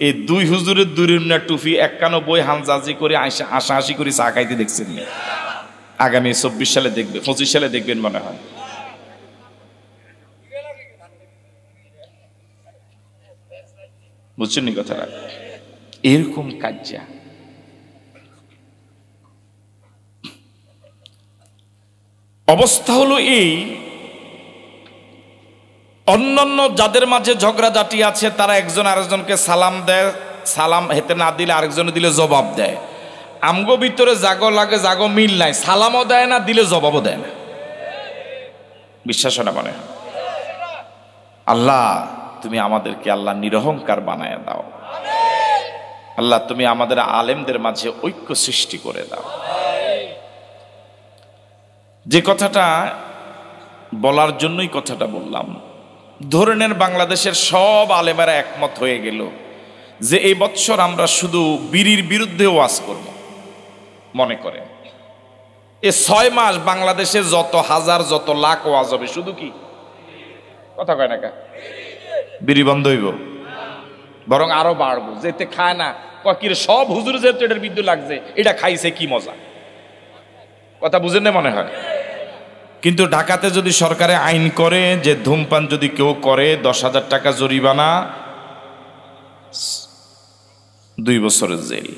এই দুই হুজুরের দুইটা টুপি, একখানো বই হানজাজি করে হাসাহাসি করে চা খাইতে দেখছেননি? আগামী 24 সালে দেখবে, 25 সালে দেখবেন মনে হয়। বুঝছেন নি কথাটা? এরকম কাজ্জা। অবস্থা হলো এই, অন্যান্য যাদের মাঝে ঝগড়াঝাটি আছে তারা একজন আরেকজনকে সালাম দেয়, সালাম হেতে না দিলে আরেকজনে দিলে জবাব দেয়। আমগো ভিতরে জাগো লাগে, জাগো মিল নাই, সালামও দেয় না, দিলে জবাবও দেয় না। বিশ্বাস না? মানে আল্লাহ তুমি আমাদেরকে আল্লাহ নিরহংকার বানায় দাও। আল্লাহ তুমি আমাদের আলেমদের মাঝে ঐক্য সৃষ্টি করে দাও। যে কথাটা বলার জন্যই কথাটা বললাম, ধরে নেন বাংলাদেশের সব আলেমেরা একমত হয়ে গেল যে এই বছর আমরা শুধু বিড়ির বিরুদ্ধে ওয়াজ করব। মনে করে এ 6 মাস বাংলাদেশে যত হাজার যত লাখ ওয়াজ হবে, শুধু কি কথা কয় না, বিড়ি বন্ধ হইব? বরং আরো বাড়বো, যেতে খায় না কির সব হুজুর যেহেতু এটার বিদ্যুৎ লাগছে, এটা খাইছে কি মজা। কথা বুঝেন না মনে হয়। কিন্তু ঢাকাতে যদি সরকারে আইন করে যে ধূমপান যদি কেউ করে 10,000 টাকা জরিমানা, 2 বছরের জেল,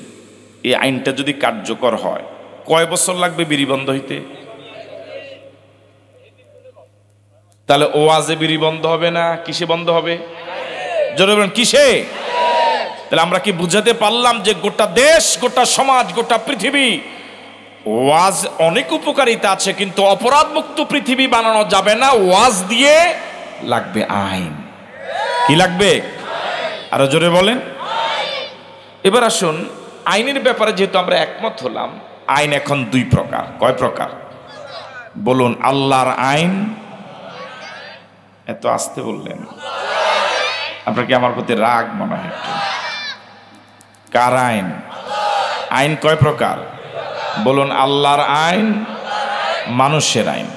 এই আইনটা যদি কার্যকর হয় কয় বছর লাগবে বিড়ি বন্ধ হইতে? তাহলে ওয়াজে বিড়ি বন্ধ হবে না, কিসে বন্ধ হবে? জোরে বলেন কিসে? তাহলে আমরা কি বুঝাতে পারলাম যে গোটা দেশ, গোটা সমাজ, গোটা পৃথিবী, ওয়াজ অনেক উপকারিতা আছে, কিন্তু অপরাধ মুক্ত পৃথিবী বানানো যাবে না, ওয়াজ দিয়ে লাগবে আইন। কি লাগবে? আরো জোরে বলেন। এবার আসুন আইনের ব্যাপারে যেহেতু আমরা একমত হলাম, আইন এখন 2 প্রকার। কয় প্রকার বলুন? আল্লাহর আইন, এত আসতে বললেন, আপনার কি আমার প্রতি রাগ মনে হয়? কার আইন? আইন কয় প্রকার বলুন? আল্লাহর আইন, মানুষের আইন।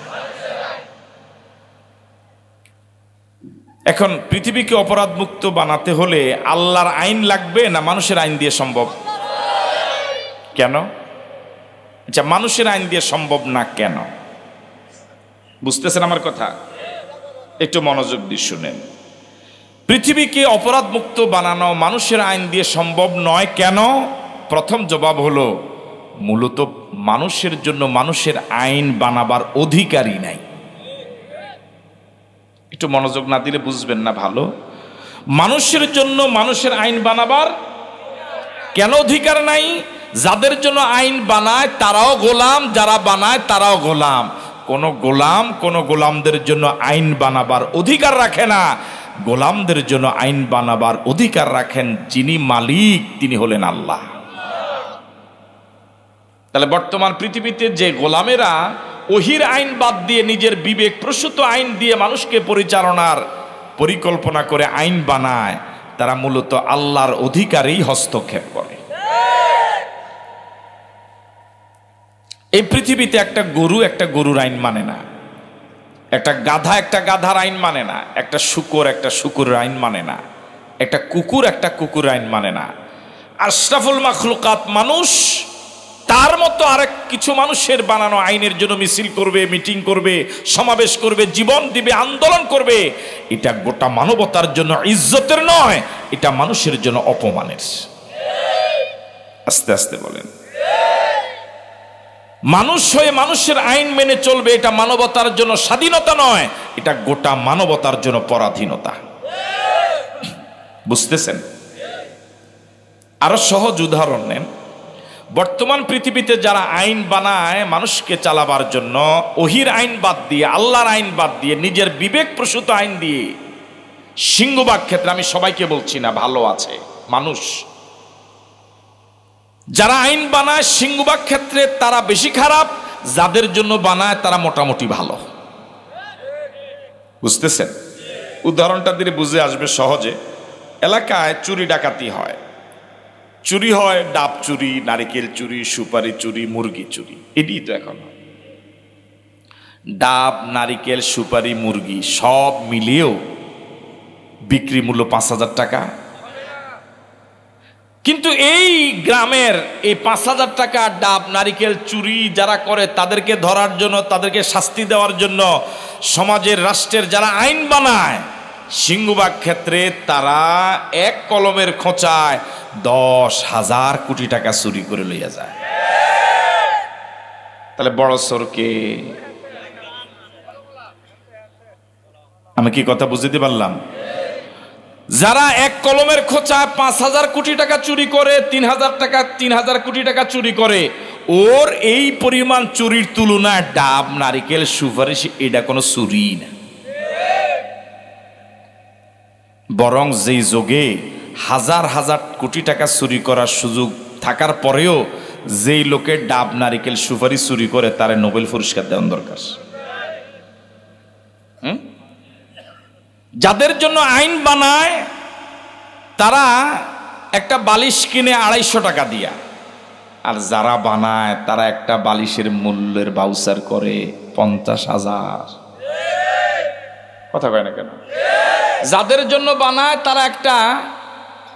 এখন পৃথিবীকে অপরাধ মুক্ত বানাতে হলে আল্লাহর আইন লাগবে না মানুষের আইন দিয়ে সম্ভব? কেন? আচ্ছা, মানুষের আইন দিয়ে সম্ভব না কেন? বুঝতেছেন আমার কথা? একটু মনোযোগ দিয়ে শুনেন। পৃথিবীকে অপরাধ মুক্ত বানানো মানুষের আইন দিয়ে সম্ভব নয় কেন? প্রথম জবাব হলো, মূলত মানুষের জন্য মানুষের আইন বানাবার অধিকারই নাই। একটু মনোযোগ না দিলে বুঝবেন না ভালো। মানুষের জন্য মানুষের আইন বানাবার কেন অধিকার নাই? যাদের জন্য আইন বানায় তারাও গোলাম, যারা বানায় তারাও গোলাম। কোন গোলামদের জন্য আইন বানাবার অধিকার রাখে না। গোলামদের জন্য আইন বানাবার অধিকার রাখেন যিনি মালিক, তিনি হলেন আল্লাহ। তাহলে বর্তমান পৃথিবীতে যে গোলামেরা ওহির আইন বাদ দিয়ে নিজের বিবেক প্রসূত আইন দিয়ে মানুষকে পরিচালনার পরিকল্পনা করে আইন বানায়, তারা মূলত আল্লাহর অধিকারেই হস্তক্ষেপ করে। এই পৃথিবীতে একটা গরুর আইন মানে না, একটা গাধার আইন মানে না, একটা শুকুরের আইন মানে না, একটা কুকুর আইন মানে না। আশরাফুল মাখলুকাত মানুষ, তার মতো আরেক কিছু মানুষের বানানো আইনের জন্য মিছিল করবে, মিটিং করবে, সমাবেশ করবে, জীবন দিবে, আন্দোলন করবে। এটা গোটা মানবতার জন্য ইজ্জতের নয়, এটা মানুষের জন্য অপমানের। আস্তে আস্তে বলেন। মানুষ হয়ে মানুষের আইন মেনে চলবে, এটা মানবতার জন্য স্বাধীনতা নয়, এটা গোটা মানবতার জন্য পরাধীনতা। বুঝতেছেন? আরো সহজ উদাহরণ নেন। বর্তমান পৃথিবীতে যারা আইন বানায় মানুষকে চালাবার জন্য, ওহির আইন বাদ দিয়ে, আল্লাহর আইন বাদ দিয়ে, নিজের বিবেক প্রসূত আইন দিয়ে, সিংহভাগ ক্ষেত্রে, আমি সবাইকে বলছি না, ভালো আছে মানুষ, যারা আইন বানায় সিংহভাগ ক্ষেত্রে তারা বেশি খারাপ, যাদের জন্য বানায় তারা মোটামুটি ভালো। বুঝতেছেন? উদাহরণটা দিয়ে বুঝে আসবে সহজে। এলাকায় চুরি ডাকাতি হয়, চুরি হয় ডাব চুরি, নারিকেল চুরি, সুপারি চুরি, মুরগি চুরি। এটি তো এখন ডাব, নারিকেল, সুপারি, মুরগি সব মিলিয়েও বিক্রি মূল্য 5,000 টাকা। কিন্তু এই গ্রামের এই 5,000 টাকা ডাব, নারিকেল চুরি যারা করে তাদেরকে ধরার জন্য, তাদেরকে শাস্তি দেওয়ার জন্য সমাজের, রাষ্ট্রের যারা আইন বানায়, সিংহভাগ ক্ষেত্রে তারা এক কলমের খোঁচায় 10,000 কোটি টাকা চুরি করে লইয়া যায়। তাহলে বড় চোরকে? আমি কি কথা বুঝতে পারলাম? যারা এক কলমের খোঁচায় 5,000 কোটি টাকা চুরি করে, 3,000 কোটি টাকা চুরি করে, ওর এই পরিমাণ চুরির তুলনায় ডাব, নারিকেল, সুপারি এটা কোনো চুরি না। বরং যেই যোগে হাজার কোটি টাকা চুরি করার সুযোগ থাকার পরেও যেই লোকে ডাব, নারিকেল, সুপারি চুরি করে তারে নোবেল পুরস্কার দেওয়ার দরকার। যাদের জন্য আইন বানায় তারা একটা বালিশ কিনে 250 টাকা দিয়া, আর যারা বানায় তারা একটা বালিশের মূল্যের বাউচার করে 50,000। কথা কয় না কেন? যাদের জন্য বানায় তারা একটা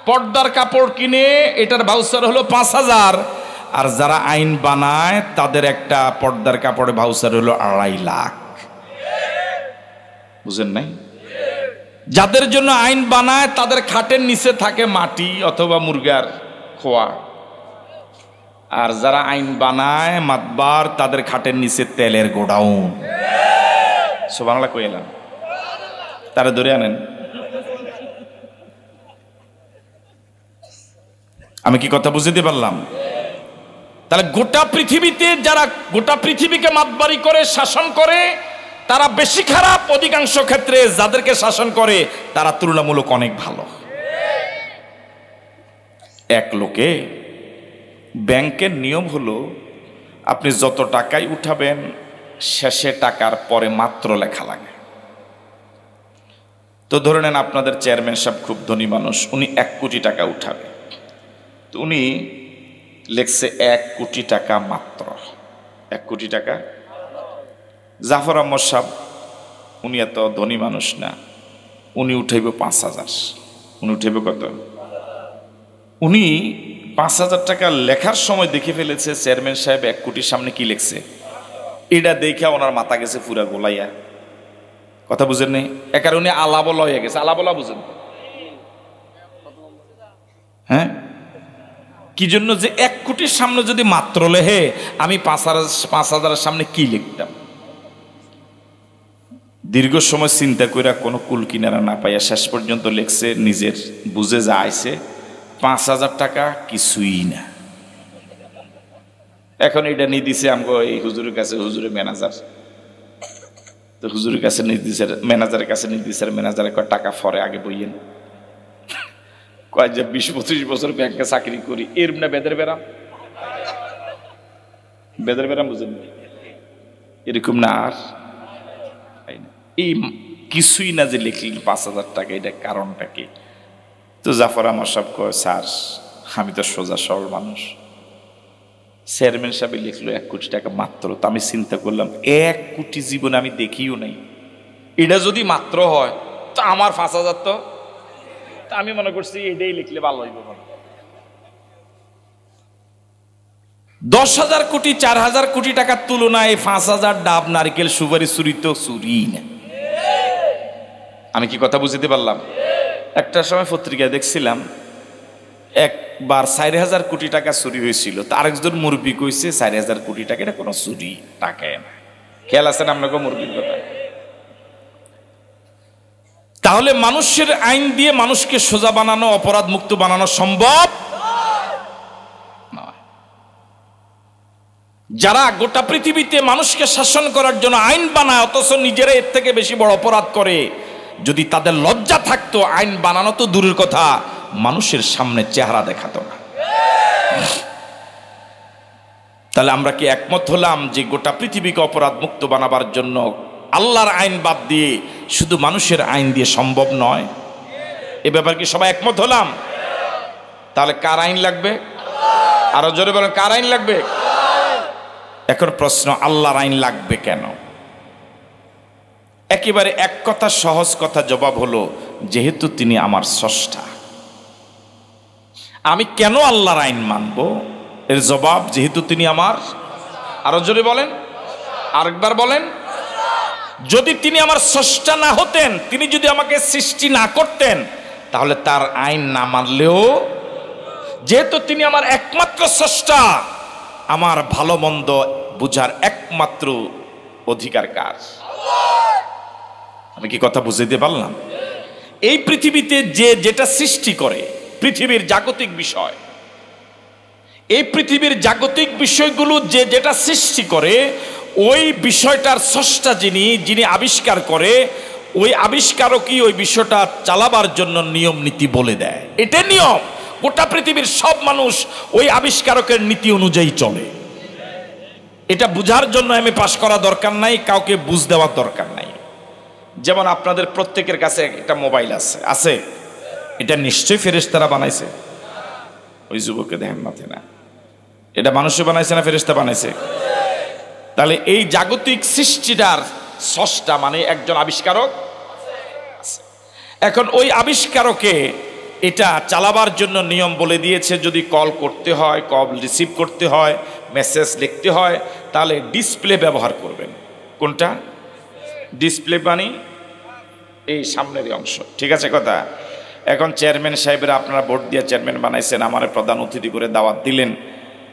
পর্দার কাপড় কিনে এটার ভাউচার হলো 5,000, আর যারা আইন বানায় তাদের একটা পর্দার কাপড়ের ভাউচার হলো 2.5 লাখ। বুঝেন নাই? যাদের জন্য আইন বানায় তাদের খাটের নিচে থাকে মাটি অথবা মুরগার খোয়া, আর যারা আইন বানায় মাতবার তাদের খাটের নিচে তেলের গোডাউন। সুবহানাল্লাহ কই এলাম, তারা ধরে আনেন। আমি কি কথা বুঝতে পারলাম? তাহলে গোটা পৃথিবীতে যারা গোটা পৃথিবীকে মাতবারি করে শাসন করে তারা বেশি খারাপ, অধিকাংশ ক্ষেত্রে যাদেরকে শাসন করে তারা তুলনামূলক অনেক ভালো। এক লোকে ব্যাংকের নিয়ম হলো আপনি যত টাকাই উঠাবেন শেষে টাকার পরে মাত্র লেখা লাগে। তো ধরে নেন আপনাদের চেয়ারম্যান সাহেব খুব ধনী মানুষ, উনি 1 কোটি টাকা উঠাবে, তো উনি লেখছে 1 কোটি টাকা মাত্র, 1 কোটি টাকা। জাফর আহমদ সাহেব উনি এত ধনী মানুষ না, উনি উঠাইব 5,000। উনি উঠাইব কত? উনি 5,000 টাকা লেখার সময় দেখে ফেলেছে চেয়ারম্যান সাহেব 1 কোটির সামনে কি লিখছে, এটা দেখে ওনার মাথা গেছে পুরা গোলাইয়া। কথা বুঝেন নেই? এ কারণে আলাবলা হয়ে গেছে। আলাবলা বুঝেন? হ্যাঁ, কি জন্য? যে 1 কোটির সামনে যদি মাত্র লেহে আমি 5,000-এর সামনে কি লিখতাম। দীর্ঘ সময় চিন্তা করে কোনো কুল কিনারা না পাইয়া শেষ পর্যন্ত লেখছে, নিজের বুঝে যা আইছে 5,000 টাকা কিছুই না। এখন এটা নিয়ে দিছে আমগো এই হুজুরের কাছে, হুজুরের ম্যানেজার। তো হুজুরের কাছে নিয়ে দিছে, ম্যানেজারের কাছে নিয়ে দিছে, ম্যানেজারে কয় টাকা ফরে আগে বইয়েন। কয় যে 20-25 বছর ব্যাংকে চাকরি করি, এর না বেদের বেরাম, বেদের বেরাম বুঝেন এরকম না। আর এই কিছুই না যে লিখলেন 5,000 টাকা, এটা কারণটা কি? তো জাফর আমার সাহেব কয়, স্যার আমি তো সোজা সরল মানুষ, চেয়ারম্যান সাহেব লিখলো 1 কোটি টাকা মাত্র। তো আমি চিন্তা করলাম 1 কোটি জীবনে আমি দেখিও নাই, এটা যদি মাত্র হয় তো আমার 5,000 তো আমি মনে করছি এটাই লিখলে ভালো হইব। 10,000 কোটি 4,000 কোটি টাকার তুলনায় 5,000 ডাব নারকেল সুপারি চুরি তো চুরি না। আমি কি কথা বুঝতে পারলাম? একটা সময় পত্রিকায় দেখছিলাম একবার 4,000 কোটি টাকা চুরি হয়েছিল, তো আরেকজন মুরব্বী কইছে 4,000 কোটি টাকা এটা কোনো চুরি টাকায় না। খেয়াল আছে না আপনাকে মুরব্বীর কথা? তাহলে মানুষের আইন দিয়ে মানুষকে সোজা বানানো, অপরাধ মুক্ত বানানো সম্ভব নয়। যারা গোটা পৃথিবীতে মানুষকে শাসন করার জন্য আইন বানায় অথচ নিজেরা এর থেকে বেশি বড় অপরাধ করে, যদি তাদের লজ্জা থাকতো আইন বানানো তো দূরের কথা, মানুষের সামনে চেহারা দেখাতো না। তাহলে আমরা কি একমত হলাম যে গোটা পৃথিবীকে অপরাধ মুক্ত বানাবার জন্য আল্লাহর আইন বাদ দিয়ে শুধু মানুষের আইন দিয়ে সম্ভব নয়? এ ব্যাপারে কি সবাই একমত হলাম? তাহলে কার আইন লাগবে? আরো জোরে বলেন, কার আইন লাগবে? এখন প্রশ্ন, আল্লাহর আইন লাগবে কেন? একেবারে এক কথা, সহজ কথা জবাব হলো, যেহেতু তিনি আমার স্রষ্টা। আমি কেন আল্লাহর আইন মানব? এর জবাব, যেহেতু তিনি আমার, আরো জোরে বলেন, আরেকবার বলেন, যদি তিনি আমার স্রষ্টা না হতেন, তিনি যদি আমাকে সৃষ্টি না করতেন, তাহলে তার আইন না মানলেও, যেহেতু তিনি আমার একমাত্র স্রষ্টা, আমার ভালো মন্দ বুঝার একমাত্র অধিকার কার? আমি কি কথা বুঝাইতে পারলাম? এই পৃথিবীতে যে যেটা সৃষ্টি করে, পৃথিবীর জাগতিক বিষয়, এই পৃথিবীর জাগতিক বিষয়গুলো যে যেটা সৃষ্টি করে, ওই বিষয়টার স্রষ্টা যিনি, যিনি আবিষ্কার করে, ওই আবিষ্কারকই ওই বিষয়টা চালাবার জন্য নিয়ম নীতি বলে দেয়। এটা নিয়ম। গোটা পৃথিবীর সব মানুষ ওই আবিষ্কারকের নীতি অনুযায়ী চলে। এটা বুঝার জন্য আমি পাশ করা দরকার নাই, কাউকে বুঝ দেওয়ার দরকার নাই। যেমন আপনাদের প্রত্যেকের কাছে একটা মোবাইল আছে, আছে, এটা নিশ্চয়ই ফেরেশতারা বানাইছে। ওই যুবককে দেখেন মাথে না, এটা মানুষে বানাইছে না ফেরেশতা বানাইছে? তাহলে এই জাগতিক সৃষ্টিটার স্রষ্টা মানে একজন আবিষ্কারক আছে। এখন ওই আবিষ্কারকে এটা চালাবার জন্য নিয়ম বলে দিয়েছে, যদি কল করতে হয়, কল রিসিভ করতে হয়, মেসেজ লিখতে হয়, তাহলে ডিসপ্লে ব্যবহার করবেন। কোনটা? ডিসপ্লে মানে এই সামনের অংশ, ঠিক আছে কথা। এখন চেয়ারম্যান সাহেবেরা আপনারা ভোট দিয়ে চেয়ারম্যান বানাইছেন, আমার প্রধান অতিথি করে দাওয়াত দিলেন,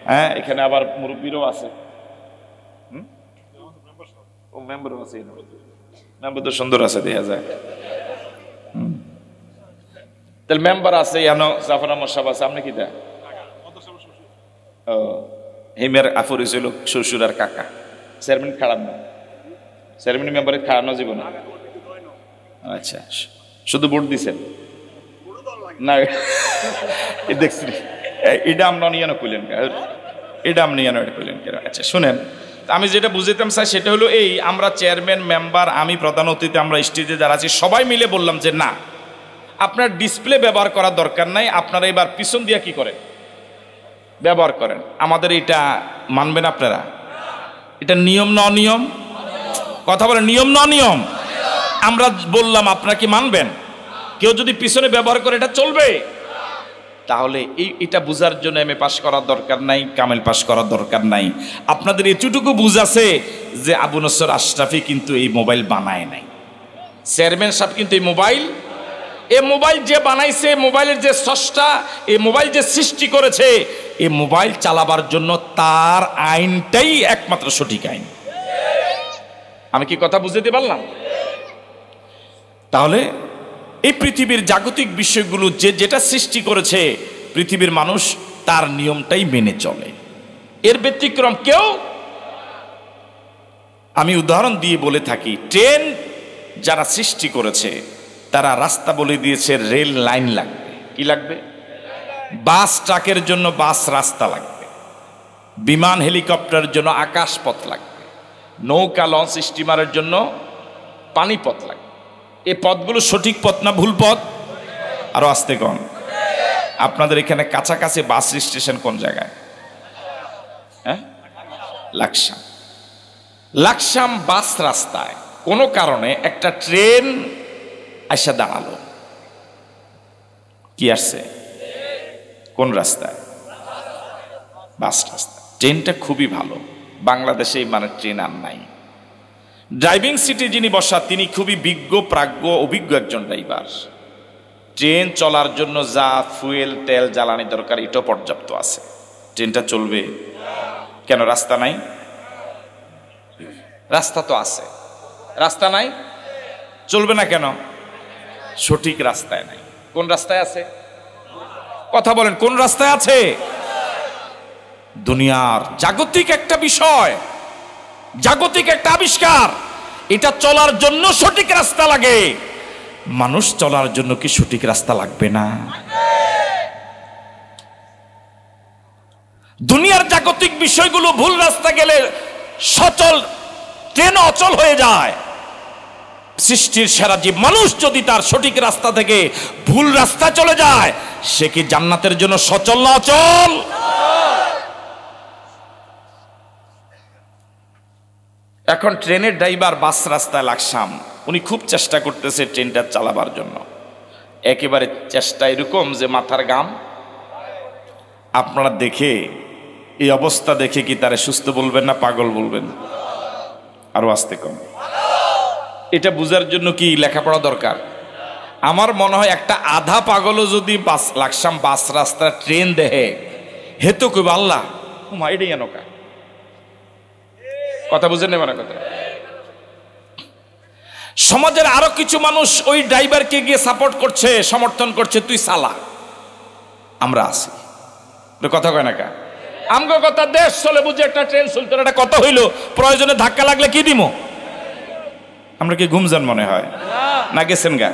হ্যাঁ, এখানে আবার মুরব্বীরও আছে, ও মেম্বারও আছে, মেম্বার তো সুন্দর আছে দেখা যায়, তাহলে মেম্বার আছে, এনো জাফর আহমদ সাহেব আছে, আপনি কি দেয়? ও হেমের আফরিস হইল শ্বশুর আর কাকা, চেয়ারম্যান খাড়ান না, চেয়ারম্যান মেম্বারে খাড়ানো জীবন। আচ্ছা, শুধু ভোট দিছেন না? দেখছি এটা আমরা নিয়ে কইলেন, এটা আপনি নিয়ে কইলেন। আচ্ছা শুনেন, আমি যেটা বুঝাইতাম চাই সেটা হলো এই, আমরা চেয়ারম্যান, মেম্বার, আমি প্রধান অতিথি, আমরা স্টেজে যারা আছি সবাই মিলে বললাম যে না, আপনার ডিসপ্লে ব্যবহার করার দরকার নাই, আপনারা এবার পিছন দিয়ে কি করেন, ব্যবহার করেন। আমাদের এটা মানবেন আপনারা? এটা নিয়ম না অনিয়ম? কথা বলেন, নিয়ম না অনিয়ম? আমরা বললাম, আপনারা কি মানবেন? কেউ যদি পিছনে ব্যবহার করে এটা চলবে? তাহলে এটা বুঝার জন্য এমএ পাস করার দরকার নাই, কামেল পাস করার দরকার নাই। আপনাদের এতটুকু বুঝ আছে যে আবু নসর আশরাফি কিন্তু এই মোবাইল বানায় নাই, চেয়ারম্যান সাহেব কিন্তু এই মোবাইল যে বানাইছে, মোবাইলের যে স্রষ্টা, এই মোবাইল যে সৃষ্টি করেছে, এই মোবাইল চালাবার জন্য তার আইনটাই একমাত্র সঠিক আইন। আমি কি কথা বুঝতে পারলাম? তাহলে এই পৃথিবীর জাগতিক বিষয়গুলো যেটা সৃষ্টি করেছে পৃথিবীর মানুষ, তার নিয়মটাই মেনে চলে, এর ব্যতিক্রম কেউ। আমি উদাহরণ দিয়ে বলে থাকি, ট্রেন যারা সৃষ্টি করেছে তারা রাস্তা বলে দিয়েছে, রেল লাইন লাগবে। কি লাগবে? বাস ট্রাকের জন্য বাস রাস্তা লাগবে, বিমান হেলিকপ্টারের জন্য আকাশ পথ লাগবে, নৌকা লঞ্চ স্টিমারের জন্য পানি পথ লাগবে। এই পথগুলো সঠিক পথ না ভুল পথ? আরো আসতে কন। আপনাদের এখানে কাছাকাছি বাস স্টেশন কোন জায়গায়? হ্যাঁ, লাকসাম বাস রাস্তায় কোনো কারণে একটা ট্রেন আইসা দাঁড়ালো। কি আসছে? কোন রাস্তায়? বাস রাস্তা। ট্রেনটা খুবই ভালো, বাংলাদেশে মানে ট্রেন আর নাই। ড্রাইভিং সিটে যিনি বসা তিনি খুবই বিজ্ঞ, প্রাজ্ঞ, অভিজ্ঞ একজন ড্রাইভার। ট্রেন চলার জন্য যা ফুয়েল, তেল, জ্বালানি দরকার এটাও পর্যাপ্ত আছে। ট্রেনটা চলবে কেন? রাস্তা নাই? রাস্তা তো আছে, রাস্তা নাই, চলবে না কেন? সঠিক রাস্তায় নাই। কোন রাস্তায় আছে? কথা বলেন, কোন রাস্তায় আছে? দুনিয়ার জাগতিক একটা বিষয়, জাগতিক একটা আবিষ্কার, এটা চলার জন্য সঠিক রাস্তা লাগে। মানুষ চলার জন্য কি সঠিক রাস্তা লাগবে না? দুনিয়ার জাগতিক বিষয়গুলো ভুল রাস্তা গেলে সচল ট্রেন অচল হয়ে যায়। সৃষ্টির সেরা জীব মানুষ যদি তার সঠিক রাস্তা থেকে ভুল রাস্তা চলে যায়, সে কি জান্নাতের জন্য সচল না অচল? এখন ট্রেনের ড্রাইভার বাস রাস্তায় লাকসাম, উনি খুব চেষ্টা করতেছে ট্রেনটা চালাবার জন্য। একেবারে চেষ্টা এরকম যে মাথার গাম। আপনারা দেখে এই অবস্থা দেখে কি তারে সুস্থ বলবেন না পাগল বলবেন? আরো আসতে কম। এটা বুঝার জন্য কি লেখাপড়া দরকার? আমার মনে হয় একটা আধা পাগলও যদি লাকসাম বাস রাস্তা ট্রেন দেহে, হেতু কইব আল্লাহ হুমা এটাই এনকা। কথা বুঝেন না? মানে কথা, সমাজের আরো কিছু মানুষ ওই ড্রাইভারকে গিয়ে সাপোর্ট করছে, সমর্থন করছে, তুই সালা, আমরা আছি। কথা কয় না কা? আমগো কথা দেশ চলে বুঝে একটা ট্রেন চলতো, একটা কথা হইলো, প্রয়োজনে ধাক্কা লাগলে কি দিমো? আমরা কি ঘুমজান মনে হয় না? গেছেন গা?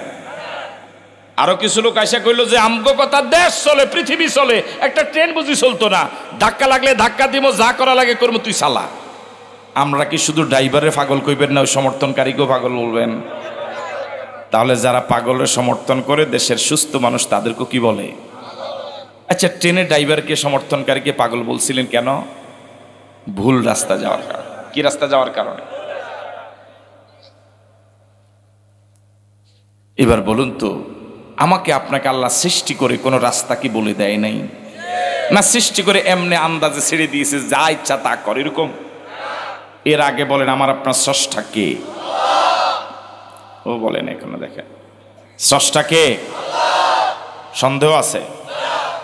আরো কিছু লোক আইসা কইলো যে আমগো কথা দেশ চলে, পৃথিবী চলে, একটা ট্রেন বুঝি চলতো না, ধাক্কা লাগলে ধাক্কা দিমো, যা করা লাগে করবো, তুই সালা। আমরা কি শুধু ড্রাইভারে পাগল কইবেন না, ওই সমর্থনকারীকেও পাগল বলবেন? তাহলে যারা পাগলের সমর্থন করে দেশের সুস্থ মানুষ তাদেরকে কি বলে? আচ্ছা, ট্রেনের ড্রাইভারকে সমর্থনকারীকে পাগল বলছিলেন কেন? ভুল রাস্তা যাওয়ার কারণে। কি রাস্তা যাওয়ার কারণে? এবার বলুন তো, আমাকে আপনাকে আল্লাহ সৃষ্টি করে কোনো রাস্তা কি বলে দেয় নাই? না সৃষ্টি করে এমনি আন্দাজে ছেড়ে দিয়েছে, যা ইচ্ছা তা কর এরকম? এর আগে বলেন আমার আপনার স্রষ্টা কে? ও বলেন এখনো, দেখেন স্রষ্টা কে? সন্দেহ আছে?